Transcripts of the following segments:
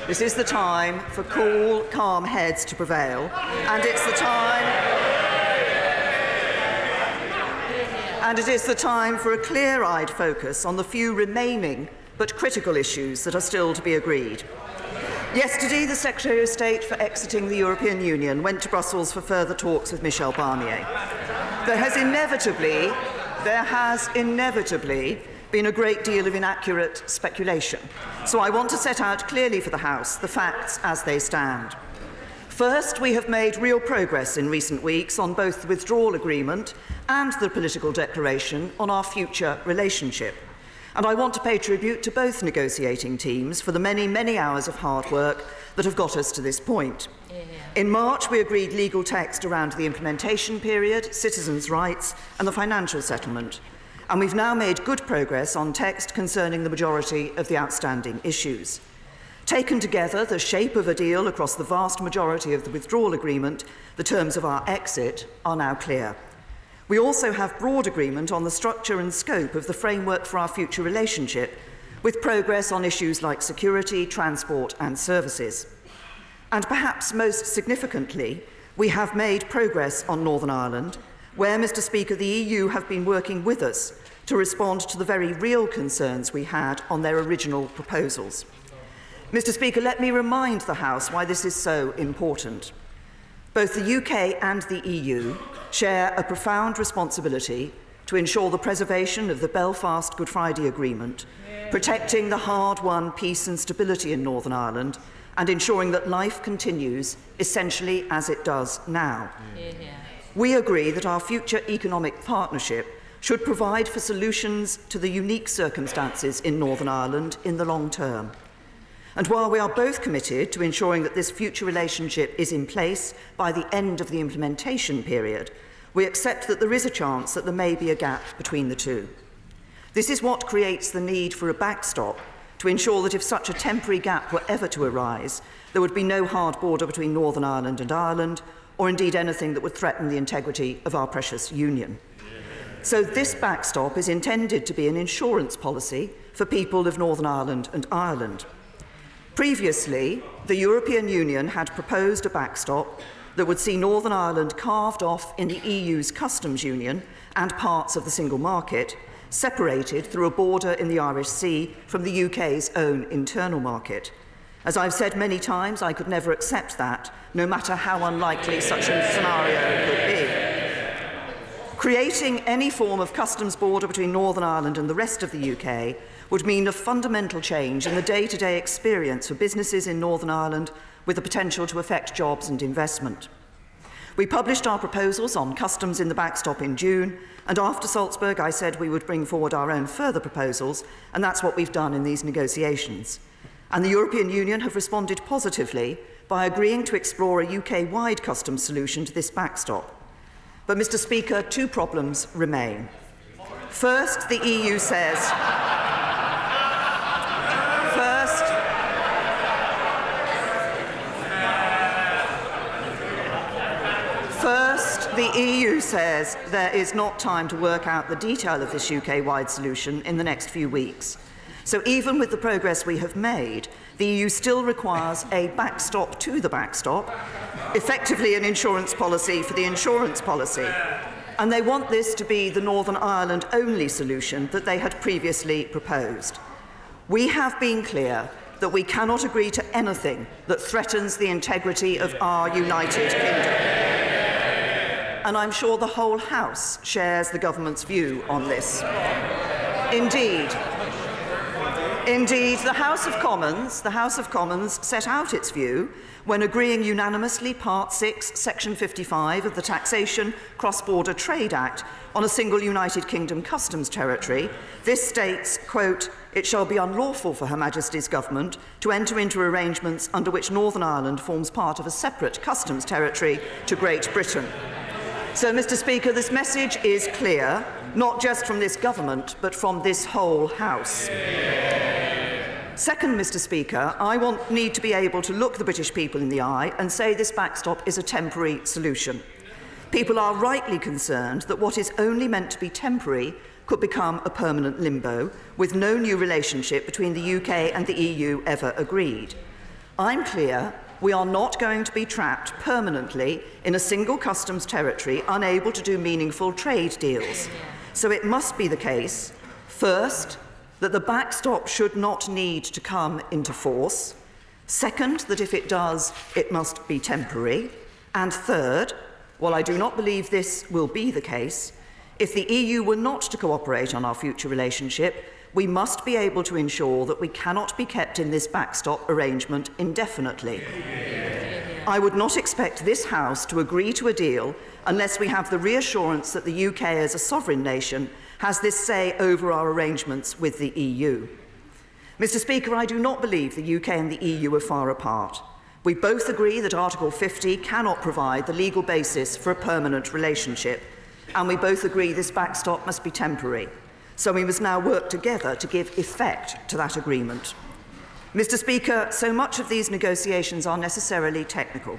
This is the time for cool, calm heads to prevail, and it is the time for a clear-eyed focus on the few remaining but critical issues that are still to be agreed. Yesterday, the Secretary of State for exiting the European Union went to Brussels for further talks with Michel Barnier. There has inevitably been a great deal of inaccurate speculation, so I want to set out clearly for the House the facts as they stand. First, we have made real progress in recent weeks on both the withdrawal agreement and the political declaration on our future relationship. And I want to pay tribute to both negotiating teams for the many, many hours of hard work that have got us to this point. In March, we agreed legal text around the implementation period, citizens' rights and the financial settlement. And we've now made good progress on text concerning the majority of the outstanding issues. Taken together, the shape of a deal across the vast majority of the withdrawal agreement, the terms of our exit, are now clear. We also have broad agreement on the structure and scope of the framework for our future relationship, with progress on issues like security, transport and services. And perhaps most significantly, we have made progress on Northern Ireland, where, Mr. Speaker, the EU have been working with us to respond to the very real concerns we had on their original proposals. Mr. Speaker, let me remind the House why this is so important. Both the UK and the EU share a profound responsibility to ensure the preservation of the Belfast Good Friday Agreement, protecting the hard-won peace and stability in Northern Ireland, and ensuring that life continues essentially as it does now. We agree that our future economic partnership should provide for solutions to the unique circumstances in Northern Ireland in the long term. And while we are both committed to ensuring that this future relationship is in place by the end of the implementation period, we accept that there is a chance that there may be a gap between the two. This is what creates the need for a backstop to ensure that if such a temporary gap were ever to arise, there would be no hard border between Northern Ireland and Ireland, or indeed anything that would threaten the integrity of our precious union. So this backstop is intended to be an insurance policy for people of Northern Ireland and Ireland. Previously, the European Union had proposed a backstop that would see Northern Ireland carved off in the EU's customs union and parts of the single market, separated through a border in the Irish Sea from the UK's own internal market. As I've said many times, I could never accept that, no matter how unlikely such a scenario could be. Creating any form of customs border between Northern Ireland and the rest of the UK would mean a fundamental change in the day-to-day experience for businesses in Northern Ireland, with the potential to affect jobs and investment. We published our proposals on customs in the backstop in June, and after Salzburg I said we would bring forward our own further proposals, and that's what we've done in these negotiations. And the European Union have responded positively by agreeing to explore a UK-wide customs solution to this backstop. But, Mr. Speaker, two problems remain. First, the EU says... First, the EU says there is not time to work out the detail of this UK-wide solution in the next few weeks. So even with the progress we have made, the EU still requires a backstop to the backstop, effectively an insurance policy for the insurance policy. And they want this to be the Northern Ireland-only solution that they had previously proposed. We have been clear that we cannot agree to anything that threatens the integrity of our United Kingdom. And I'm sure the whole House shares the government's view on this. Indeed, the House of Commons set out its view when agreeing unanimously Part 6, Section 55 of the Taxation Cross-Border Trade Act on a single United Kingdom customs territory. This states, quote, "It shall be unlawful for Her Majesty's Government to enter into arrangements under which Northern Ireland forms part of a separate customs territory to Great Britain." So, Mr. Speaker, this message is clear, not just from this government, but from this whole House. Second, Mr. Speaker, I need to be able to look the British people in the eye and say this backstop is a temporary solution. People are rightly concerned that what is only meant to be temporary could become a permanent limbo, with no new relationship between the UK and the EU ever agreed. I'm clear we are not going to be trapped permanently in a single customs territory, unable to do meaningful trade deals. So it must be the case, first, that the backstop should not need to come into force. Second, that if it does, it must be temporary. And third, while I do not believe this will be the case, if the EU were not to cooperate on our future relationship, we must be able to ensure that we cannot be kept in this backstop arrangement indefinitely. I would not expect this House to agree to a deal unless we have the reassurance that the UK as a sovereign nation has this say over our arrangements with the EU. Mr. Speaker, I do not believe the UK and the EU are far apart. We both agree that Article 50 cannot provide the legal basis for a permanent relationship, and we both agree this backstop must be temporary. So we must now work together to give effect to that agreement. Mr. Speaker, so much of these negotiations are necessarily technical,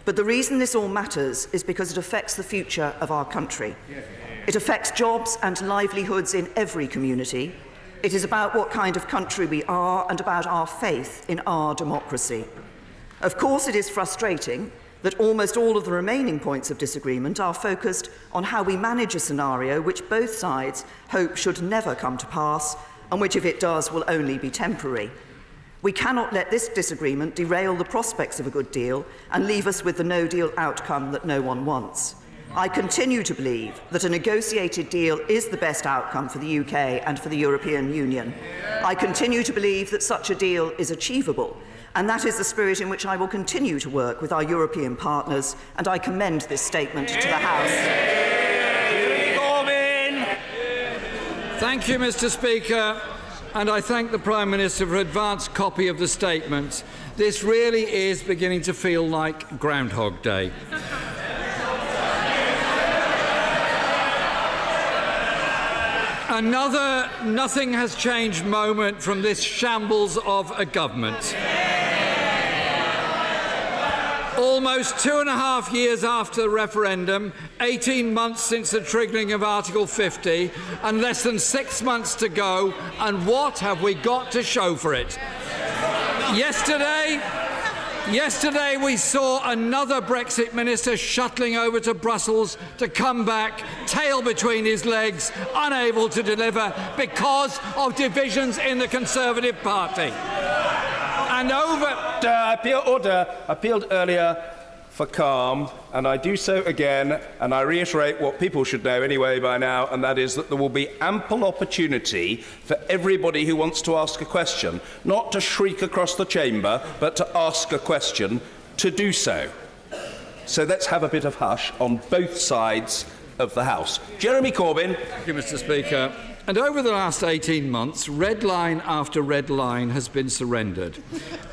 but the reason this all matters is because it affects the future of our country. It affects jobs and livelihoods in every community. It is about what kind of country we are and about our faith in our democracy. Of course, it is frustrating that almost all of the remaining points of disagreement are focused on how we manage a scenario which both sides hope should never come to pass, and which, if it does, will only be temporary. We cannot let this disagreement derail the prospects of a good deal and leave us with the no-deal outcome that no one wants. I continue to believe that a negotiated deal is the best outcome for the UK and for the European Union. I continue to believe that such a deal is achievable, and that is the spirit in which I will continue to work with our European partners, and I commend this statement to the House. Thank you, Mr. Speaker, and I thank the Prime Minister for an advance copy of the statement. This really is beginning to feel like Groundhog Day. Another nothing-has-changed moment from this shambles of a government. Almost 2.5 years after the referendum, 18 months since the triggering of Article 50, and less than 6 months to go, and what have we got to show for it? Yesterday we saw another Brexit minister shuttling over to Brussels to come back, tail between his legs, unable to deliver because of divisions in the Conservative Party. And appealed earlier for calm, and I do so again, and I reiterate what people should know anyway by now, and that is that there will be ample opportunity for everybody who wants to ask a question, not to shriek across the chamber, but to ask a question, to do so. So let's have a bit of hush on both sides of the House. Jeremy Corbyn. Thank you, Mr. Speaker. And over the last 18 months, red line after red line has been surrendered.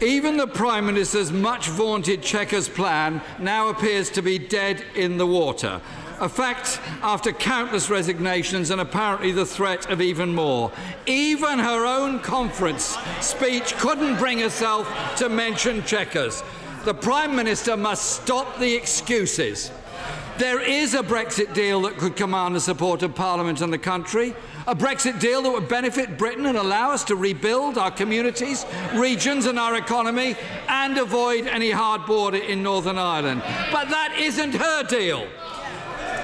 Even the Prime Minister's much-vaunted Chequers plan now appears to be dead in the water. A fact after countless resignations and apparently the threat of even more. Even her own conference speech couldn't bring herself to mention Chequers. The Prime Minister must stop the excuses. There is a Brexit deal that could command the support of Parliament and the country, a Brexit deal that would benefit Britain and allow us to rebuild our communities, regions and our economy and avoid any hard border in Northern Ireland. But that isn't her deal.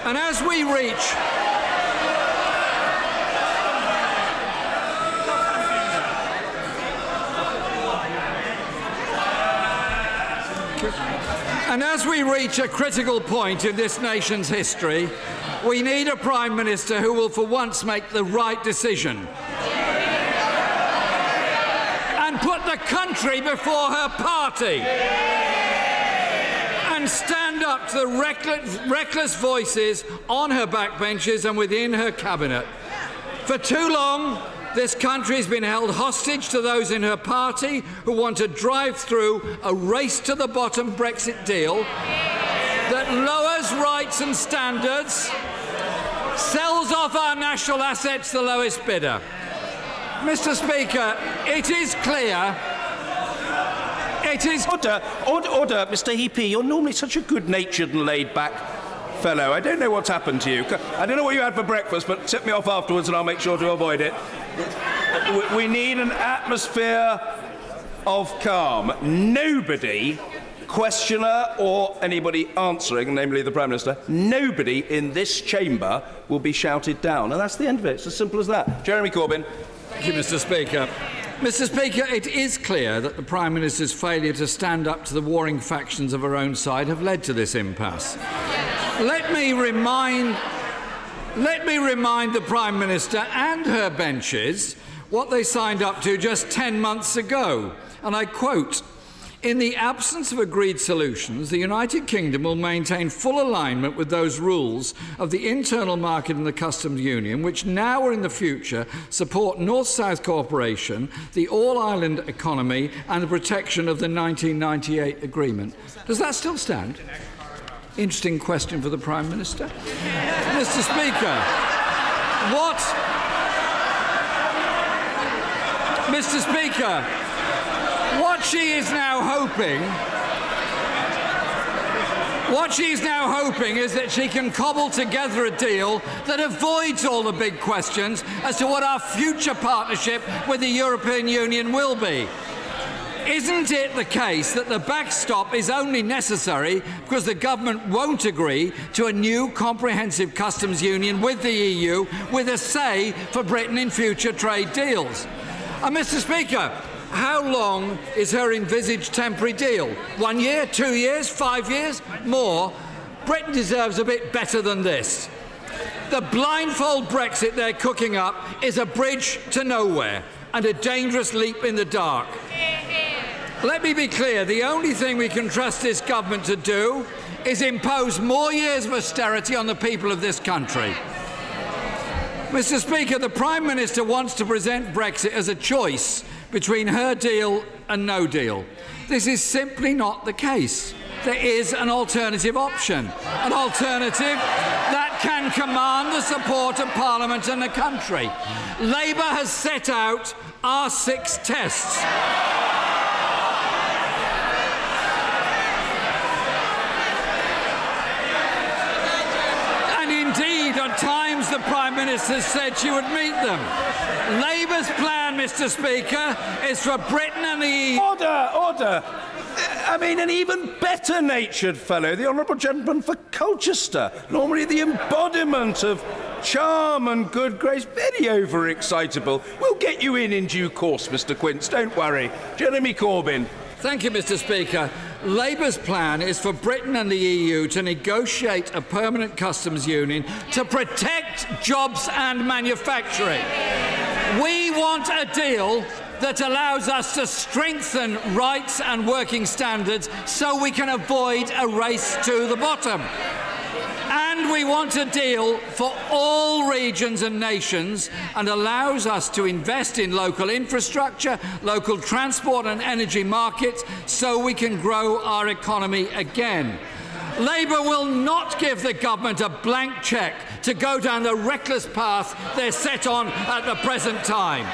And as we reach... And as we reach a critical point in this nation's history, we need a Prime Minister who will for once make the right decision and put the country before her party and stand up to the reckless voices on her backbenches and within her cabinet. For too long, this country has been held hostage to those in her party who want to drive through a race-to-the-bottom Brexit deal that lowers rights and standards, sells off our national assets to the lowest bidder. Mr. Speaker, it is clear... Order, Mr. Heapy. You're normally such a good-natured and laid-back fellow. I don't know what's happened to you. I don't know what you had for breakfast, but tip me off afterwards and I'll make sure to avoid it. We need an atmosphere of calm. Nobody, questioner or anybody answering, namely the Prime Minister, nobody in this chamber will be shouted down. And that's the end of it. It's as simple as that. Jeremy Corbyn. Thank you, Mr. Speaker. Mr. Speaker, it is clear that the Prime Minister's failure to stand up to the warring factions of her own side have led to this impasse. Let me remind the Prime Minister and her benches what they signed up to just 10 months ago. And I quote, "In the absence of agreed solutions, the United Kingdom will maintain full alignment with those rules of the internal market and the customs union, which now or in the future support North-South cooperation, the all-island economy and the protection of the 1998 agreement." Does that still stand? Interesting question for the Prime Minister. Mr. Speaker, Mr. Speaker, what she is now hoping is that she can cobble together a deal that avoids all the big questions as to what our future partnership with the European Union will be. Isn't it the case that the backstop is only necessary because the government won't agree to a new comprehensive customs union with the EU with a say for Britain in future trade deals? And Mr. Speaker, how long is her envisaged temporary deal? 1 year, 2 years, 5 years? More? Britain deserves a bit better than this. The blindfold Brexit they're cooking up is a bridge to nowhere and a dangerous leap in the dark. Let me be clear, the only thing we can trust this government to do is impose more years of austerity on the people of this country. Mr. Speaker, the Prime Minister wants to present Brexit as a choice between her deal and no deal. This is simply not the case. There is an alternative option, an alternative that can command the support of Parliament and the country. Labour has set out our 6 tests. Indeed, at times the Prime Minister said she would meet them. Labour's plan, Mr. Speaker, is for Britain and the EU... Order! I mean, an even better-natured fellow, the Honourable Gentleman for Colchester, normally the embodiment of charm and good grace, very overexcitable. We'll get you in due course, Mr. Quince, don't worry. Jeremy Corbyn. Thank you, Mr. Speaker. Labour's plan is for Britain and the EU to negotiate a permanent customs union to protect jobs and manufacturing. We want a deal that allows us to strengthen rights and working standards so we can avoid a race to the bottom. And we want a deal for all regions and nations and allows us to invest in local infrastructure, local transport and energy markets so we can grow our economy again. Labour will not give the government a blank cheque to go down the reckless path they're set on at the present time.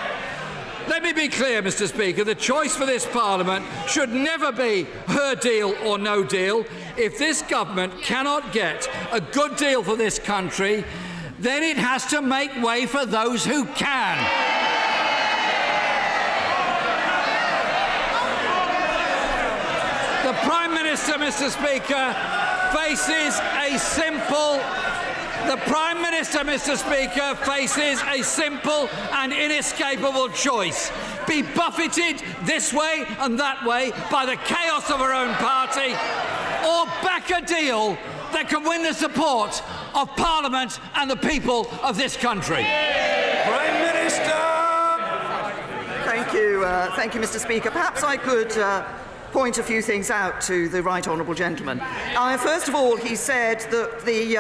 Let me be clear, Mr. Speaker, the choice for this Parliament should never be her deal or no deal. If this government cannot get a good deal for this country, then it has to make way for those who can. The Prime Minister, Mr. Speaker, faces a simple... The Prime Minister, Mr. Speaker, faces a simple and inescapable choice. Be buffeted this way and that way by the chaos of her own party, or back a deal that can win the support of Parliament and the people of this country. Prime Minister! Thank you, Mr. Speaker. Perhaps I could point a few things out to the right honourable gentleman. First of all, he said that the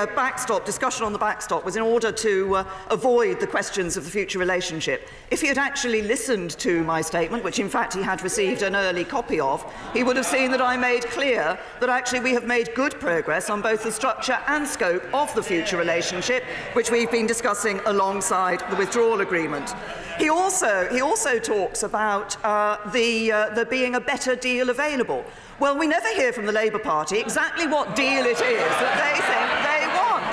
discussion on the backstop was in order to avoid the questions of the future relationship. If he had actually listened to my statement, which in fact he had received an early copy of, he would have seen that I made clear that actually we have made good progress on both the structure and scope of the future relationship, which we've been discussing alongside the withdrawal agreement. He also talks about there being a better deal available. Well, we never hear from the Labour Party exactly what deal it is that they think they want.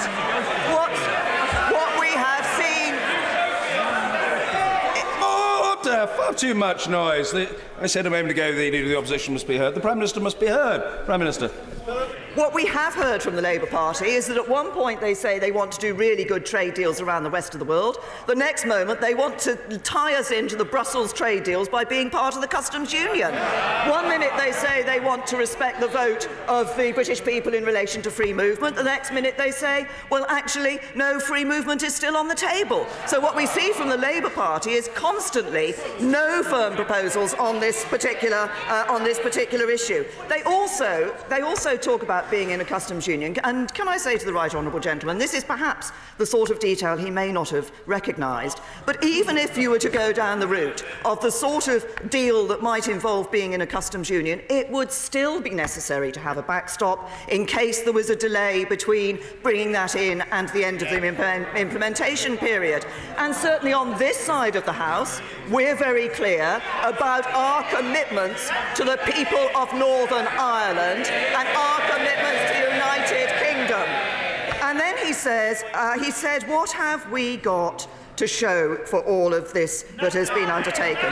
What we have seen... far too much noise. I said a moment ago the Leader of the Opposition must be heard. The Prime Minister must be heard. Prime Minister. What we have heard from the Labour Party is that at one point they say they want to do really good trade deals around the rest of the world. The next moment they want to tie us into the Brussels trade deals by being part of the customs union. One minute they say they want to respect the vote of the British people in relation to free movement. The next minute they say, well, actually, no, free movement is still on the table. So what we see from the Labour Party is constantly no firm proposals on this particular issue. They also talk about being in a customs union, and can I say to the right honourable gentleman, this is perhaps the sort of detail he may not have recognised, but even if you were to go down the route of the sort of deal that might involve being in a customs union, it would still be necessary to have a backstop in case there was a delay between bringing that in and the end of the implementation period. And certainly on this side of the House, we're very clear about our commitments to the people of Northern Ireland and our commitments to the United Kingdom. And then he said, what have we got to show for all of this that has been undertaken?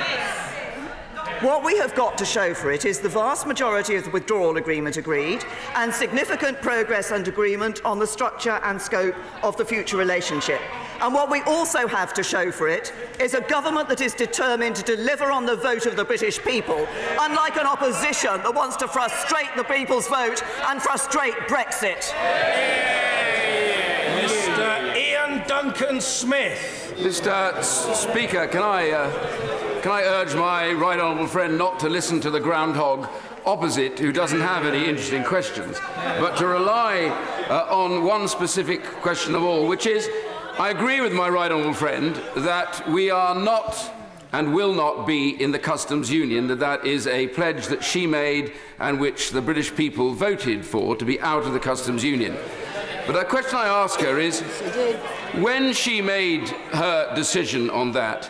What we have got to show for it is the vast majority of the withdrawal agreement agreed and significant progress and agreement on the structure and scope of the future relationship. And what we also have to show for it is a government that is determined to deliver on the vote of the British people, unlike an opposition that wants to frustrate the people's vote and frustrate Brexit. Mr. Ian Duncan Smith. Mr. Speaker, can I urge my right honourable friend not to listen to the groundhog opposite who doesn't have any interesting questions, but to rely on one specific question of all, which is, I agree with my right honourable friend that we are not and will not be in the customs union, that is a pledge that she made and which the British people voted for, to be out of the customs union. But the question I ask her is, when she made her decision on that,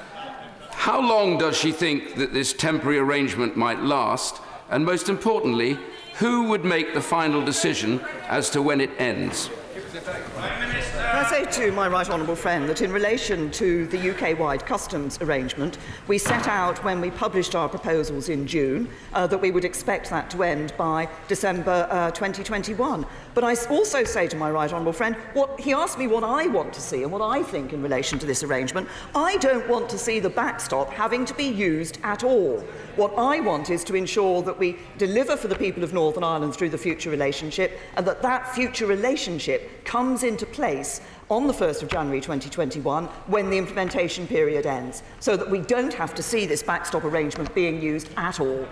how long does she think that this temporary arrangement might last? And most importantly, who would make the final decision as to when it ends? Can I say to my right honourable friend that in relation to the UK-wide customs arrangement, we set out when we published our proposals in June that we would expect that to end by December 2021. But I also say to my right honourable friend, he asked me what I want to see and what I think in relation to this arrangement. I don't want to see the backstop having to be used at all. What I want is to ensure that we deliver for the people of Northern Ireland through the future relationship, and that future relationship comes into place on the 1st of January 2021 when the implementation period ends, so that we don't have to see this backstop arrangement being used at all.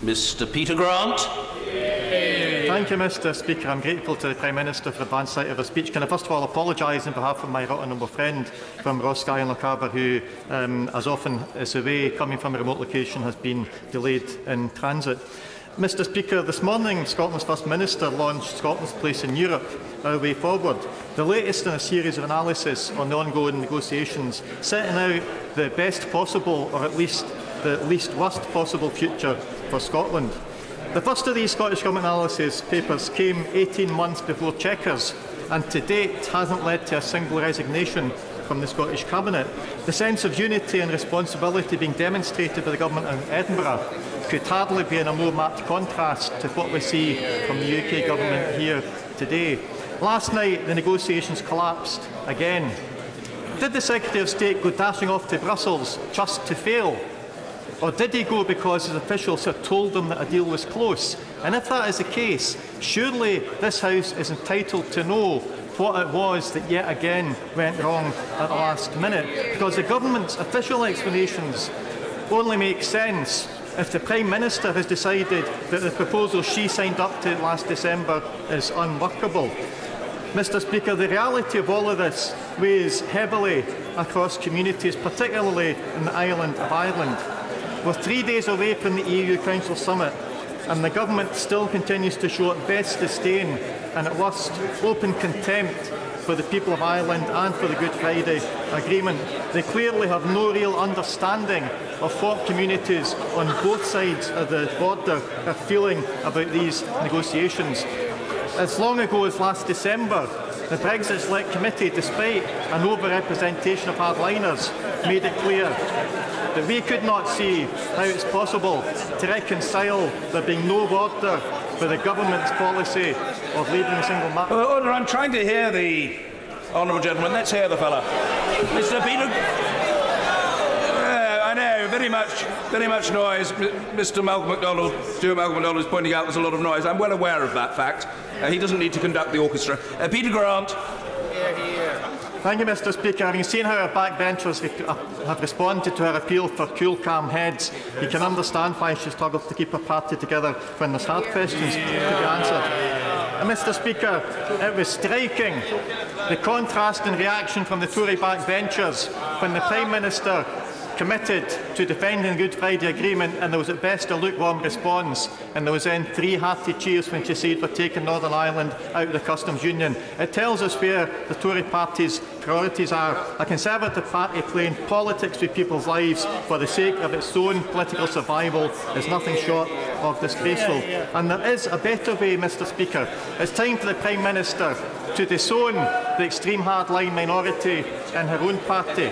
Mr. Peter Grant. Thank you, Mr. Speaker. I'm grateful to the Prime Minister for the advance sight of her speech. Can I first of all apologise on behalf of my right honourable friend from Rossguy and Lochaber, who, as often is the way, coming from a remote location, has been delayed in transit. Mr. Speaker, this morning Scotland's First Minister launched Scotland's Place in Europe, Our Way Forward, the latest in a series of analysis on the ongoing negotiations, setting out the best possible, or at least the least worst possible future for Scotland. The first of these Scottish Government analysis papers came 18 months before Chequers, and to date hasn't led to a single resignation from the Scottish Cabinet. The sense of unity and responsibility being demonstrated by the Government in Edinburgh could hardly be in a more marked contrast to what we see from the UK Government here today. Last night, the negotiations collapsed again. Did the Secretary of State go dashing off to Brussels just to fail? Or did he go because his officials had told him that a deal was close? And if that is the case, surely this House is entitled to know what it was that yet again went wrong at the last minute, because the Government's official explanations only make sense if the Prime Minister has decided that the proposal she signed up to last December is unworkable. Mr. Speaker, the reality of all of this weighs heavily across communities, particularly in the island of Ireland. We're 3 days away from the EU Council Summit, and the Government still continues to show at best disdain and at worst open contempt for the people of Ireland and for the Good Friday Agreement. They clearly have no real understanding of what communities on both sides of the border are feeling about these negotiations. As long ago as last December, the Brexit Select Committee, despite an over-representation of hardliners, made it clear that we could not see how it's possible to reconcile there being no border with the government's policy of leaving the single market. Order, I'm trying to hear the honourable gentleman. Let's hear the fella. Mr. Peter... I know, very much noise. Mr. Malcolm MacDonald, Stuart Malcolm MacDonald is pointing out there's a lot of noise. I'm well aware of that fact. He doesn't need to conduct the orchestra. Peter Grant. Thank you, Mr. Speaker. Having seen how our backbenchers have responded to her appeal for cool, calm heads, you can understand why she struggles to keep her party together when there's hard questions to be answered. Mr. Speaker, it was striking, the contrast in reaction from the Tory backbenchers when the Prime Minister committed to defending the Good Friday Agreement, and there was at best a lukewarm response, and there was then 3 hearty cheers when she said we're taking Northern Ireland out of the customs union. It tells us where the Tory party's priorities are. A Conservative party playing politics with people's lives for the sake of its own political survival is nothing short of disgraceful. And there is a better way, Mr. Speaker. It's time for the Prime Minister to disown the extreme hardline minority in her own party.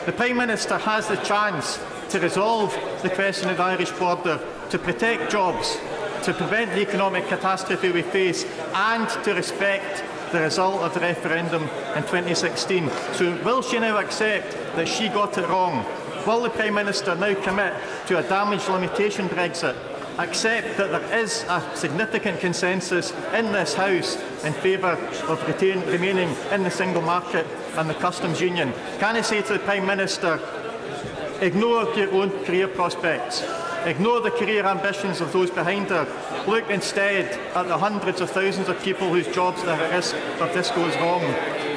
The Prime Minister has the chance to resolve the question of the Irish border, to protect jobs, to prevent the economic catastrophe we face, and to respect the result of the referendum in 2016. So will she now accept that she got it wrong? Will the Prime Minister now commit to a damage limitation Brexit? Accept that there is a significant consensus in this House in favour of remaining in the single market and the customs union? Can I say to the Prime Minister, ignore your own career prospects, ignore the career ambitions of those behind her, look instead at the hundreds of thousands of people whose jobs are at risk if this goes wrong?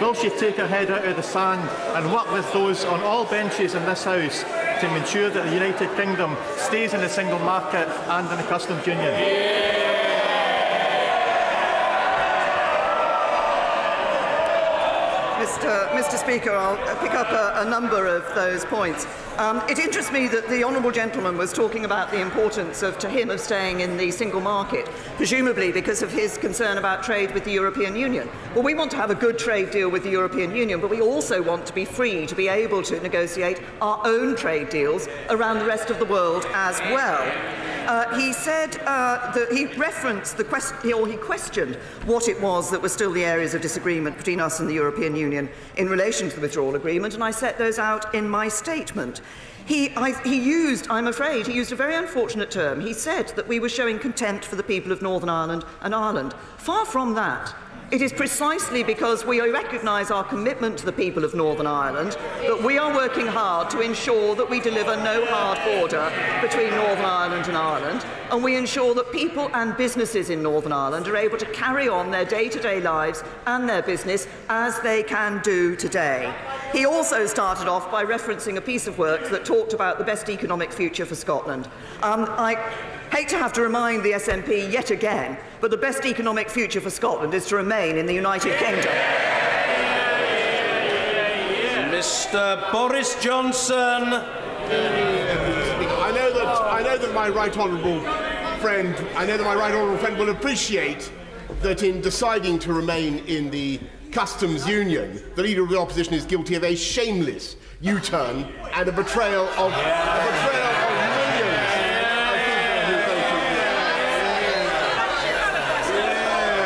Will she take her head out of the sand and work with those on all benches in this House to ensure that the United Kingdom stays in the single market and in the customs union? Mr. Speaker, I'll pick up a number of those points. It interests me that the honourable gentleman was talking about the importance to him of staying in the single market, presumably because of his concern about trade with the European Union. Well, we want to have a good trade deal with the European Union, but we also want to be free to be able to negotiate our own trade deals around the rest of the world as well. He said that he referenced he questioned what it was that were still the areas of disagreement between us and the European Union in relation to the withdrawal agreement, and I set those out in my statement. I'm afraid, he used a very unfortunate term. He said that we were showing contempt for the people of Northern Ireland and Ireland. Far from that. It is precisely because we recognise our commitment to the people of Northern Ireland that we are working hard to ensure that we deliver no hard border between Northern Ireland and Ireland, and we ensure that people and businesses in Northern Ireland are able to carry on their day-to-day lives and their business as they can do today. He also started off by referencing a piece of work that talked about the best economic future for Scotland. I hate to have to remind the SNP yet again, but the best economic future for Scotland is to remain in the United Kingdom. Mr. Boris Johnson. I know that my right honourable friend will appreciate that in deciding to remain in the customs union, the Leader of the Opposition is guilty of a shameless U-turn and a betrayal of millions.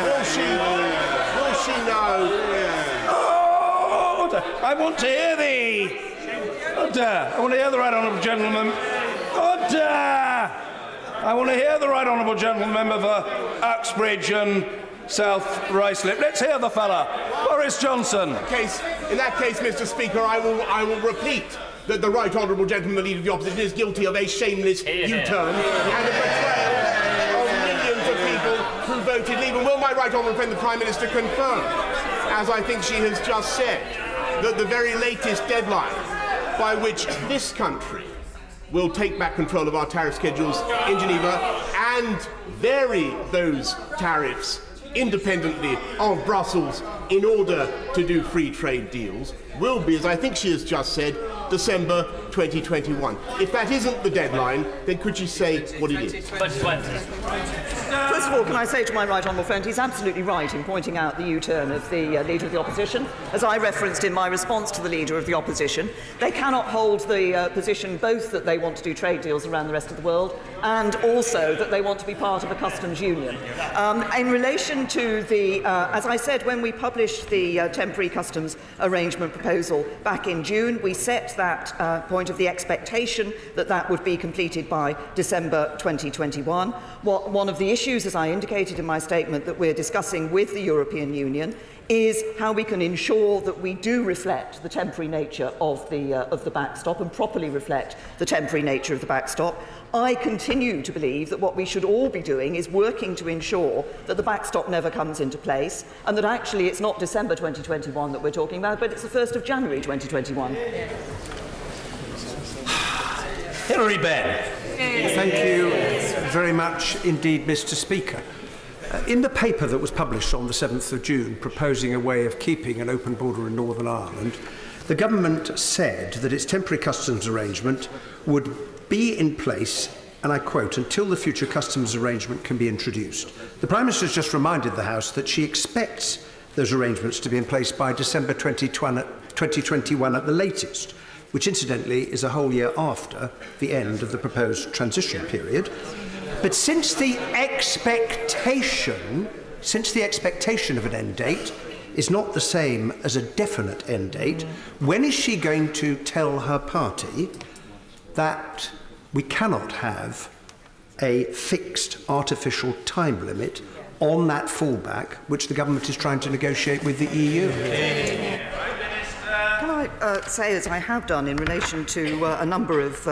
Will she know? Order! I want to hear Order! I want to hear the right honourable gentleman. Order! I want to hear the right honourable gentleman, member for Uxbridge and South Ruislip. Let's hear the fella, Boris Johnson. In that case, Mr. Speaker, I will repeat that the right honourable gentleman, the Leader of the Opposition, is guilty of a shameless U-turn and a betrayal of millions of people who voted Leave. And will my right honourable friend, the Prime Minister, confirm, as I think she has just said, that the very latest deadline by which this country will take back control of our tariff schedules in Geneva and vary those tariffs independently of Brussels in order to do free trade deals will be, as I think she has just said, December 2020. 2021. If that isn't the deadline, then could you say what it is? 2020. First of all, can I say to my right honourable friend, he's absolutely right in pointing out the U-turn of the Leader of the Opposition. As I referenced in my response to the Leader of the Opposition, they cannot hold the position both that they want to do trade deals around the rest of the world and also that they want to be part of a customs union. In relation to the, as I said, when we published the temporary customs arrangement proposal back in June, we set that point of the expectation that that would be completed by December 2021. One of the issues, as I indicated in my statement, that we're discussing with the European Union is how we can ensure that we do reflect the temporary nature of the backstop and properly reflect the temporary nature of the backstop. I continue to believe that what we should all be doing is working to ensure that the backstop never comes into place and that actually it's not December 2021 that we're talking about, but it's the 1st of January 2021. Hilary Benn. Thank you very much indeed, Mr. Speaker. In the paper that was published on the 7th of June proposing a way of keeping an open border in Northern Ireland, the government said that its temporary customs arrangement would be in place, and I quote, until the future customs arrangement can be introduced. The Prime Minister has just reminded the House that she expects those arrangements to be in place by December 2021 at the latest, which incidentally is a whole year after the end of the proposed transition period. But since the expectation of an end date is not the same as a definite end date, when is she going to tell her party that we cannot have a fixed artificial time limit on that fallback which the government is trying to negotiate with the EU? Can I say, as I have done in relation to a number of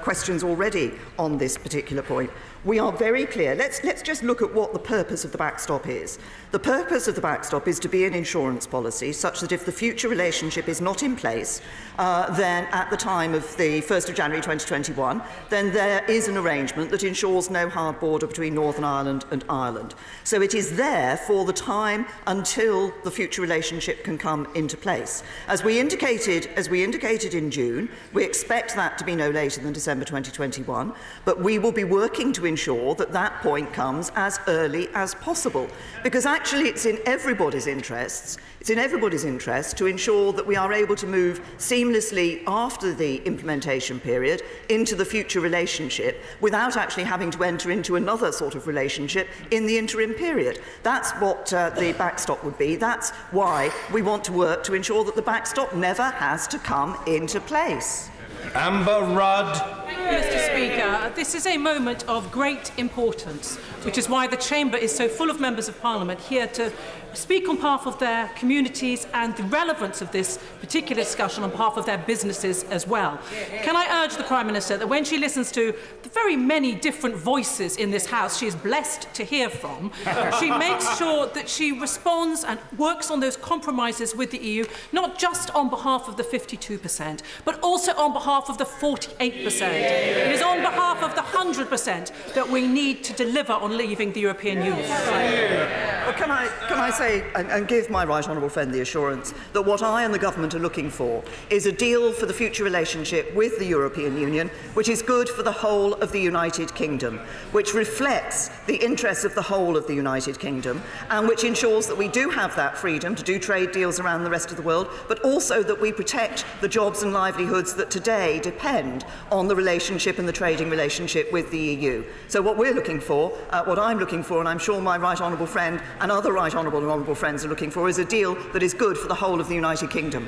questions already on this particular point, we are very clear. Let's just look at what the purpose of the backstop is. The purpose of the backstop is to be an insurance policy such that if the future relationship is not in place, then at the time of the 1st of January 2021, then there is an arrangement that ensures no hard border between Northern Ireland and Ireland. So it is there for the time until the future relationship can come into place. As we indicated in June, we expect that to be no later than December 2021, but we will be working to ensure that that point comes as early as possible, because actually it's in everybody's interests. It's in everybody's interest to ensure that we are able to move seamlessly after the implementation period into the future relationship without actually having to enter into another sort of relationship in the interim period. That's what the backstop would be. That's why we want to work to ensure that the backstop never has to come into place. Amber Rudd. Mr. Speaker, this is a moment of great importance, which is why the Chamber is so full of members of Parliament here to speak on behalf of their communities and the relevance of this particular discussion on behalf of their businesses as well. Can I urge the Prime Minister that when she listens to the very many different voices in this House she is blessed to hear from, she makes sure that she responds and works on those compromises with the EU, not just on behalf of the 52%, but also on behalf of the 48%. It is on behalf of the 100% that we need to deliver on leaving the European Union. Well, can I say and give my right honourable friend the assurance that what I and the government are looking for is a deal for the future relationship with the European Union which is good for the whole of the United Kingdom, which reflects the interests of the whole of the United Kingdom and which ensures that we do have that freedom to do trade deals around the rest of the world, but also that we protect the jobs and livelihoods that today depend on the relationship and the trading relationship with the EU. So what we're looking for, what I'm looking for, and I'm sure my right honourable friend and other right honourable and honourable friends are looking for, is a deal that is good for the whole of the United Kingdom.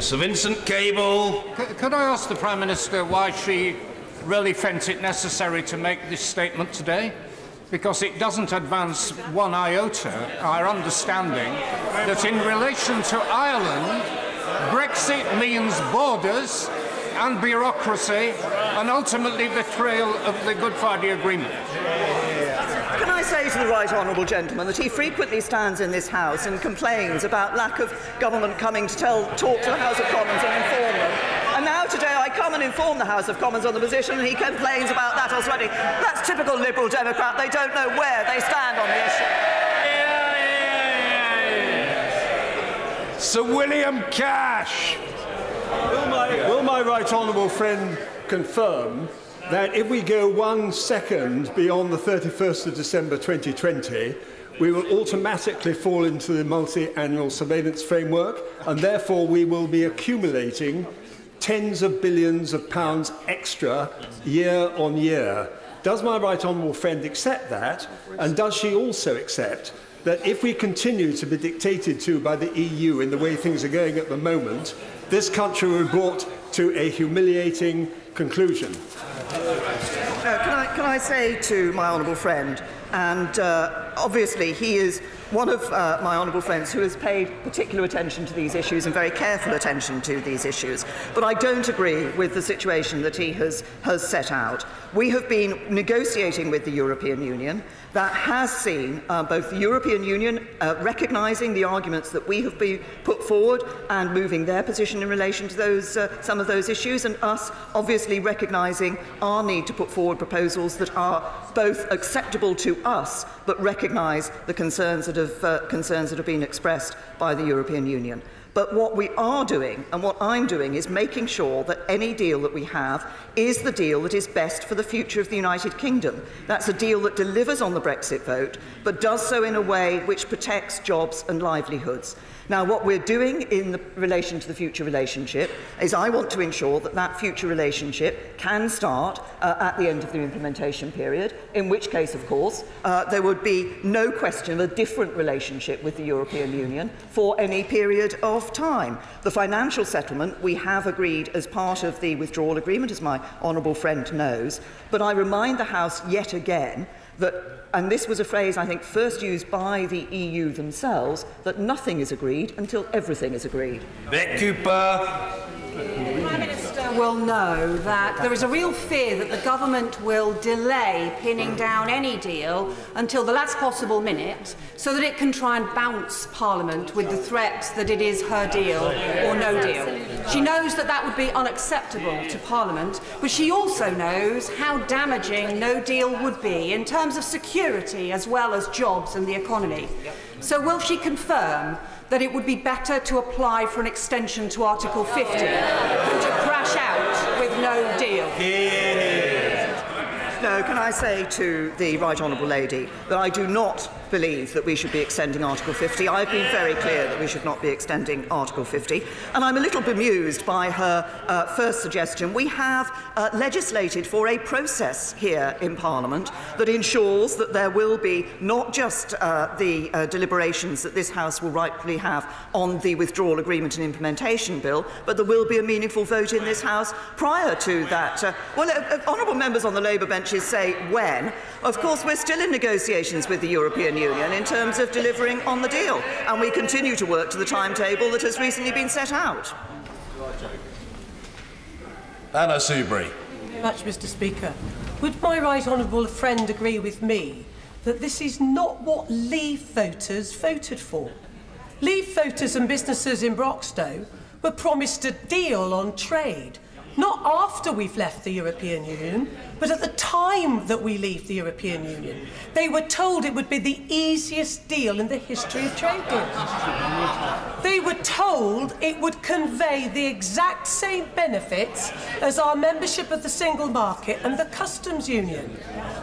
Sir Vincent Cable. Could I ask the Prime Minister why she really felt it necessary to make this statement today? Because it doesn't advance one iota our understanding that in relation to Ireland, Brexit means borders and bureaucracy and ultimately betrayal of the Good Friday Agreement. Can I say to the right honourable gentleman that he frequently stands in this House and complains about lack of government coming to talk to the House of Commons and inform them. And now today I come and inform the House of Commons on the position and he complains about that already. That's typical Liberal Democrat. They don't know where they stand on the issue. Sir William Cash. Will my right honourable friend confirm that if we go 1 second beyond the 31st of December 2020, we will automatically fall into the multi-annual surveillance framework, and therefore we will be accumulating tens of billions of pounds extra year on year? Does my right honourable friend accept that? And does she also accept that if we continue to be dictated to by the EU in the way things are going at the moment, this country will be brought to a humiliating conclusion? Can I say to my honourable friend, and obviously he is one of my honourable friends who has paid particular attention to these issues and very careful attention to these issues, but I don't agree with the situation that he has set out. We have been negotiating with the European Union. That has seen both the European Union recognising the arguments that we have been put forward and moving their position in relation to those, some of those issues, and us obviously recognising our need to put forward proposals that are both acceptable to us but recognise the concerns that have been expressed by the European Union. But what we are doing, and what I'm doing, is making sure that any deal that we have is the deal that is best for the future of the United Kingdom. That's a deal that delivers on the Brexit vote, but does so in a way which protects jobs and livelihoods. Now, what we're doing in relation to the future relationship is I want to ensure that that future relationship can start at the end of the implementation period, in which case, of course, there would be no question of a different relationship with the European Union for any period of time. The financial settlement we have agreed as part of the withdrawal agreement, as my honourable friend knows, but I remind the House yet again that, and this was a phrase I think first used by the EU themselves, that nothing is agreed until everything is agreed. Vic Cooper. The Prime Minister will know that there is a real fear that the government will delay pinning down any deal until the last possible minute so that it can try and bounce Parliament with the threat that it is her deal or no deal. She knows that that would be unacceptable to Parliament, but she also knows how damaging no deal would be in terms of security as well as jobs and the economy. So will she confirm that it would be better to apply for an extension to Article 50 than to crash out with no deal? No, can I say to the Right Honourable Lady that I do not believe that we should be extending Article 50. I've been very clear that we should not be extending Article 50, and I'm a little bemused by her first suggestion. We have legislated for a process here in Parliament that ensures that there will be not just the deliberations that this House will rightfully have on the withdrawal agreement and implementation bill, but there will be a meaningful vote in this House prior to that. Honourable members on the Labour benches say when. Of course, we're still in negotiations with the European Union in terms of delivering on the deal, and we continue to work to the timetable that has recently been set out. Anna Soubry. Thank you very much, Mr. Speaker. Would my right honourable friend agree with me that this is not what Leave voters voted for? Leave voters and businesses in Broxtowe were promised a deal on trade, not after we've left the European Union, but at the time that we leave the European Union. They were told it would be the easiest deal in the history of trade deals. They were told it would convey the exact same benefits as our membership of the single market and the customs union.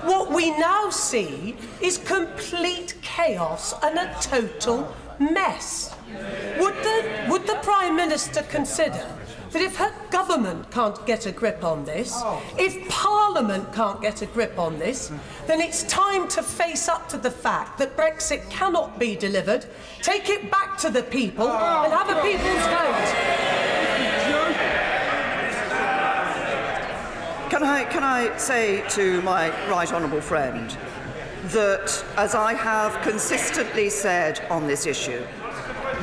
What we now see is complete chaos and a total mess. Would the Prime Minister consider that if her government can't get a grip on this, if Parliament can't get a grip on this, then it's time to face up to the fact that Brexit cannot be delivered, take it back to the people and have a people's vote? Can I say to my right honourable friend that, as I have consistently said on this issue,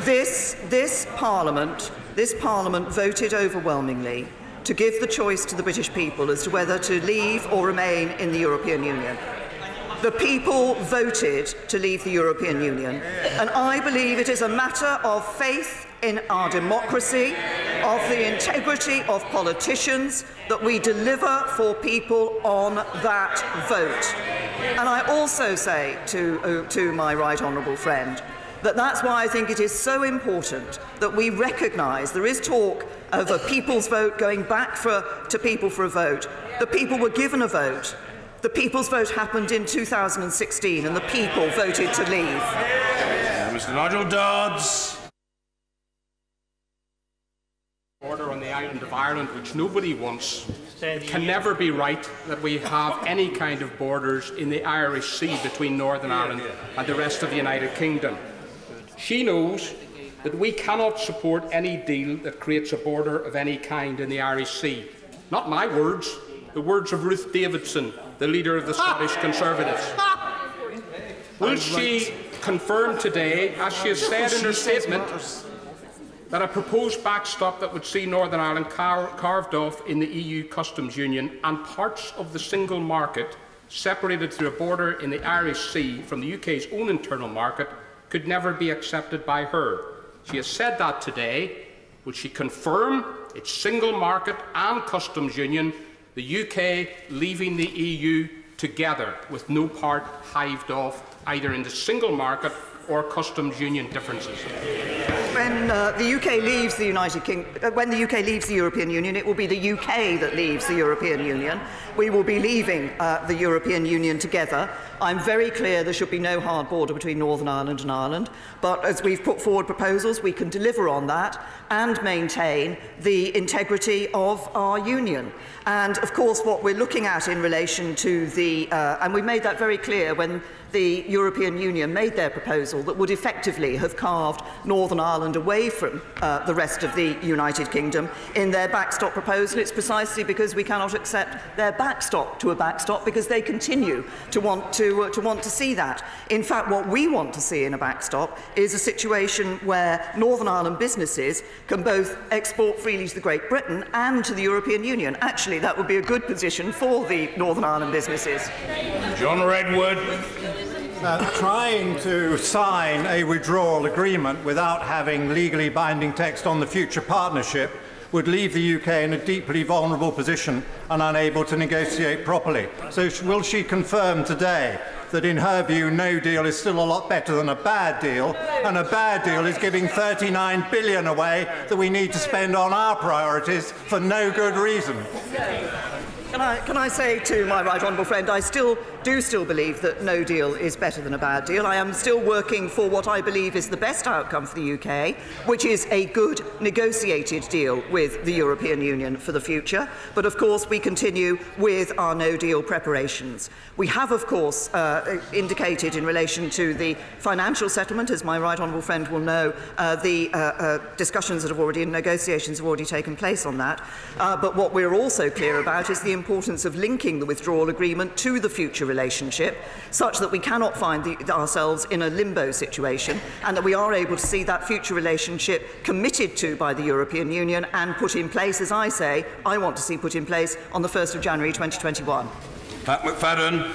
this Parliament voted overwhelmingly to give the choice to the British people as to whether to leave or remain in the European Union. The people voted to leave the European Union, and I believe it is a matter of faith in our democracy, of the integrity of politicians, that we deliver for people on that vote. And I also say to my right honourable friend That's why I think it is so important that we recognise there is talk of a people's vote going back to people for a vote. The people were given a vote. The people's vote happened in 2016 and the people voted to leave. Mr. Nigel Dodds. Border on the island of Ireland, which nobody wants. It can never be right that we have any kind of borders in the Irish Sea between Northern Ireland and the rest of the United Kingdom. She knows that we cannot support any deal that creates a border of any kind in the Irish Sea. Not my words, the words of Ruth Davidson, the leader of the Scottish Conservatives. Will she confirm today, as she has said in her statement, that a proposed backstop that would see Northern Ireland carved off in the EU customs union and parts of the single market separated through a border in the Irish Sea from the UK's own internal market could never be accepted by her? She has said that today. Will she confirm its single market and customs union, the UK leaving the EU together with no part hived off either in the single market or customs union differences? When the UK leaves the when the UK leaves the European Union, it will be the UK that leaves the European Union. We will be leaving the European Union together. I'm very clear there should be no hard border between Northern Ireland and Ireland, but as we've put forward proposals, we can deliver on that and maintain the integrity of our union. And of course, what we're looking at in relation to the, and we made that very clear when the European Union made their proposal that would effectively have carved Northern Ireland away from the rest of the United Kingdom in their backstop proposal. It's precisely because we cannot accept their backstop to a backstop, because they continue to want to see that. In fact, what we want to see in a backstop is a situation where Northern Ireland businesses can both export freely to Great Britain and to the European Union. Actually, that would be a good position for the Northern Ireland businesses. John Redwood. Trying to sign a withdrawal agreement without having legally binding text on the future partnership would leave the UK in a deeply vulnerable position and unable to negotiate properly. So will she confirm today that in her view no deal is still a lot better than a bad deal, and a bad deal is giving £39 billion away that we need to spend on our priorities for no good reason? Can I say to my right honourable friend, I still believe that no deal is better than a bad deal. I am still working for what I believe is the best outcome for the UK, which is a good negotiated deal with the European Union for the future. But of course, we continue with our no deal preparations. We have, of course, indicated in relation to the financial settlement, as my right honourable friend will know, the discussions that have already, and negotiations have already taken place on that. But what we're also clear about is the importance of linking the withdrawal agreement to the future relationship, such that we cannot find ourselves in a limbo situation, and that we are able to see that future relationship committed to by the European Union and put in place, as I say, I want to see put in place on the 1st of January 2021. Pat McFadden.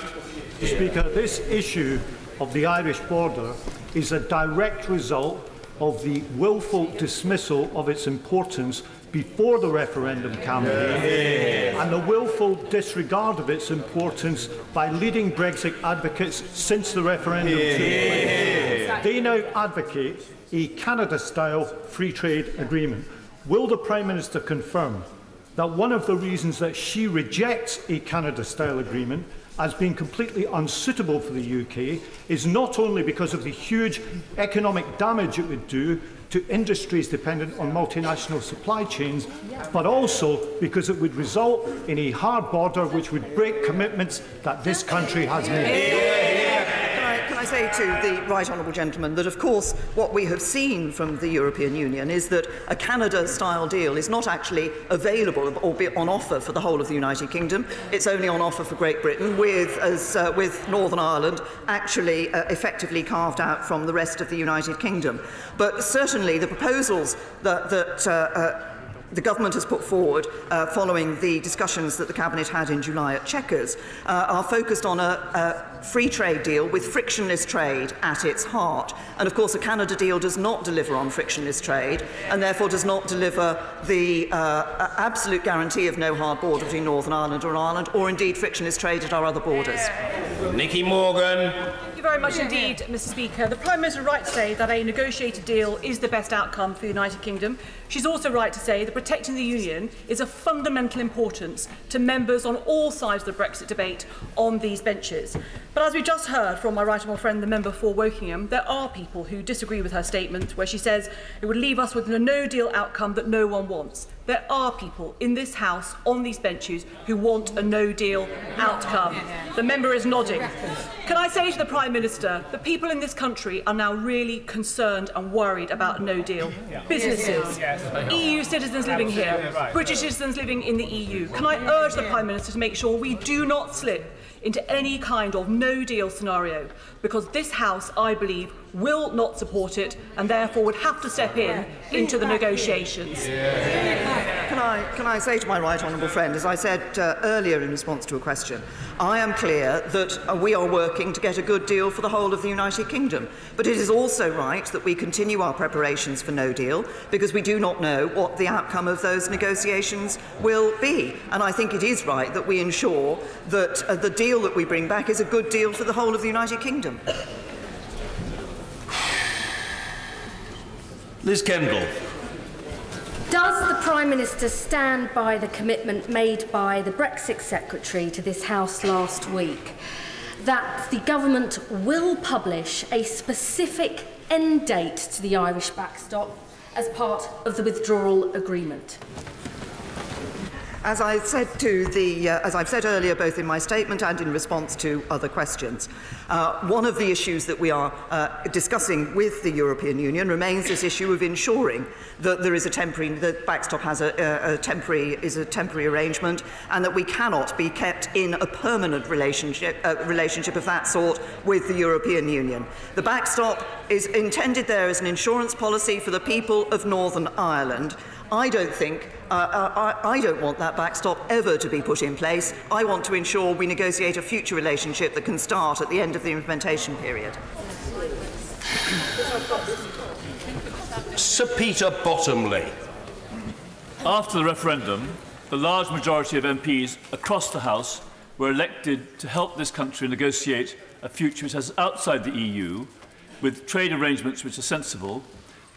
Speaker, this issue of the Irish border is a direct result of the willful dismissal of its importance before the referendum campaign and the willful disregard of its importance by leading Brexit advocates since the referendum took place. They now advocate a Canada-style free trade agreement. Will the Prime Minister confirm that one of the reasons that she rejects a Canada-style agreement as being completely unsuitable for the UK is not only because of the huge economic damage it would do to industries dependent on multinational supply chains, but also because it would result in a hard border which would break commitments that this country has made? Can I say to the right honourable gentleman that, of course, what we have seen from the European Union is that a Canada-style deal is not actually available or be on offer for the whole of the United Kingdom. It's only on offer for Great Britain, with Northern Ireland actually effectively carved out from the rest of the United Kingdom. But certainly the proposals that the government has put forward following the discussions that the Cabinet had in July at Chequers are focused on a free trade deal with frictionless trade at its heart. And of course, a Canada deal does not deliver on frictionless trade and therefore does not deliver the absolute guarantee of no hard border between Northern Ireland or Ireland, or indeed frictionless trade at our other borders. Nicky Morgan. Thank you very much indeed, Mr. Speaker. The Prime Minister is right to say that a negotiated deal is the best outcome for the United Kingdom. She's also right to say that protecting the Union is of fundamental importance to members on all sides of the Brexit debate on these benches. But as we just heard from my right honourable friend, the member for Wokingham, there are people who disagree with her statement where she says it would leave us with a no-deal outcome that no one wants. There are people in this House on these benches who want a no-deal outcome. The member is nodding. Can I say to the Prime Minister that people in this country are now really concerned and worried about a no-deal? Businesses, EU citizens living here, British citizens living in the EU. Can I urge the Prime Minister to make sure we do not slip into any kind of no-deal scenario, because this House, I believe, will not support it and therefore would have to step into the negotiations. Can I say to my right honourable friend, as I said earlier in response to a question, I am clear that we are working to get a good deal for the whole of the United Kingdom. But it is also right that we continue our preparations for no deal, because we do not know what the outcome of those negotiations will be. And I think it is right that we ensure that the deal that we bring back is a good deal for the whole of the United Kingdom. Liz Kendall. Does the Prime Minister stand by the commitment made by the Brexit Secretary to this House last week that the government will publish a specific end date to the Irish backstop as part of the withdrawal agreement? As I've said earlier, both in my statement and in response to other questions, one of the issues that we are discussing with the European Union remains this issue of ensuring that there is the backstop has a temporary arrangement, and that we cannot be kept in a permanent relationship of that sort with the European Union. The backstop is intended there as an insurance policy for the people of Northern Ireland. I don't want that backstop ever to be put in place. I want to ensure we negotiate a future relationship that can start at the end of the implementation period. Sir Peter Bottomley. After the referendum, the large majority of MPs across the House were elected to help this country negotiate a future which is outside the EU, with trade arrangements which are sensible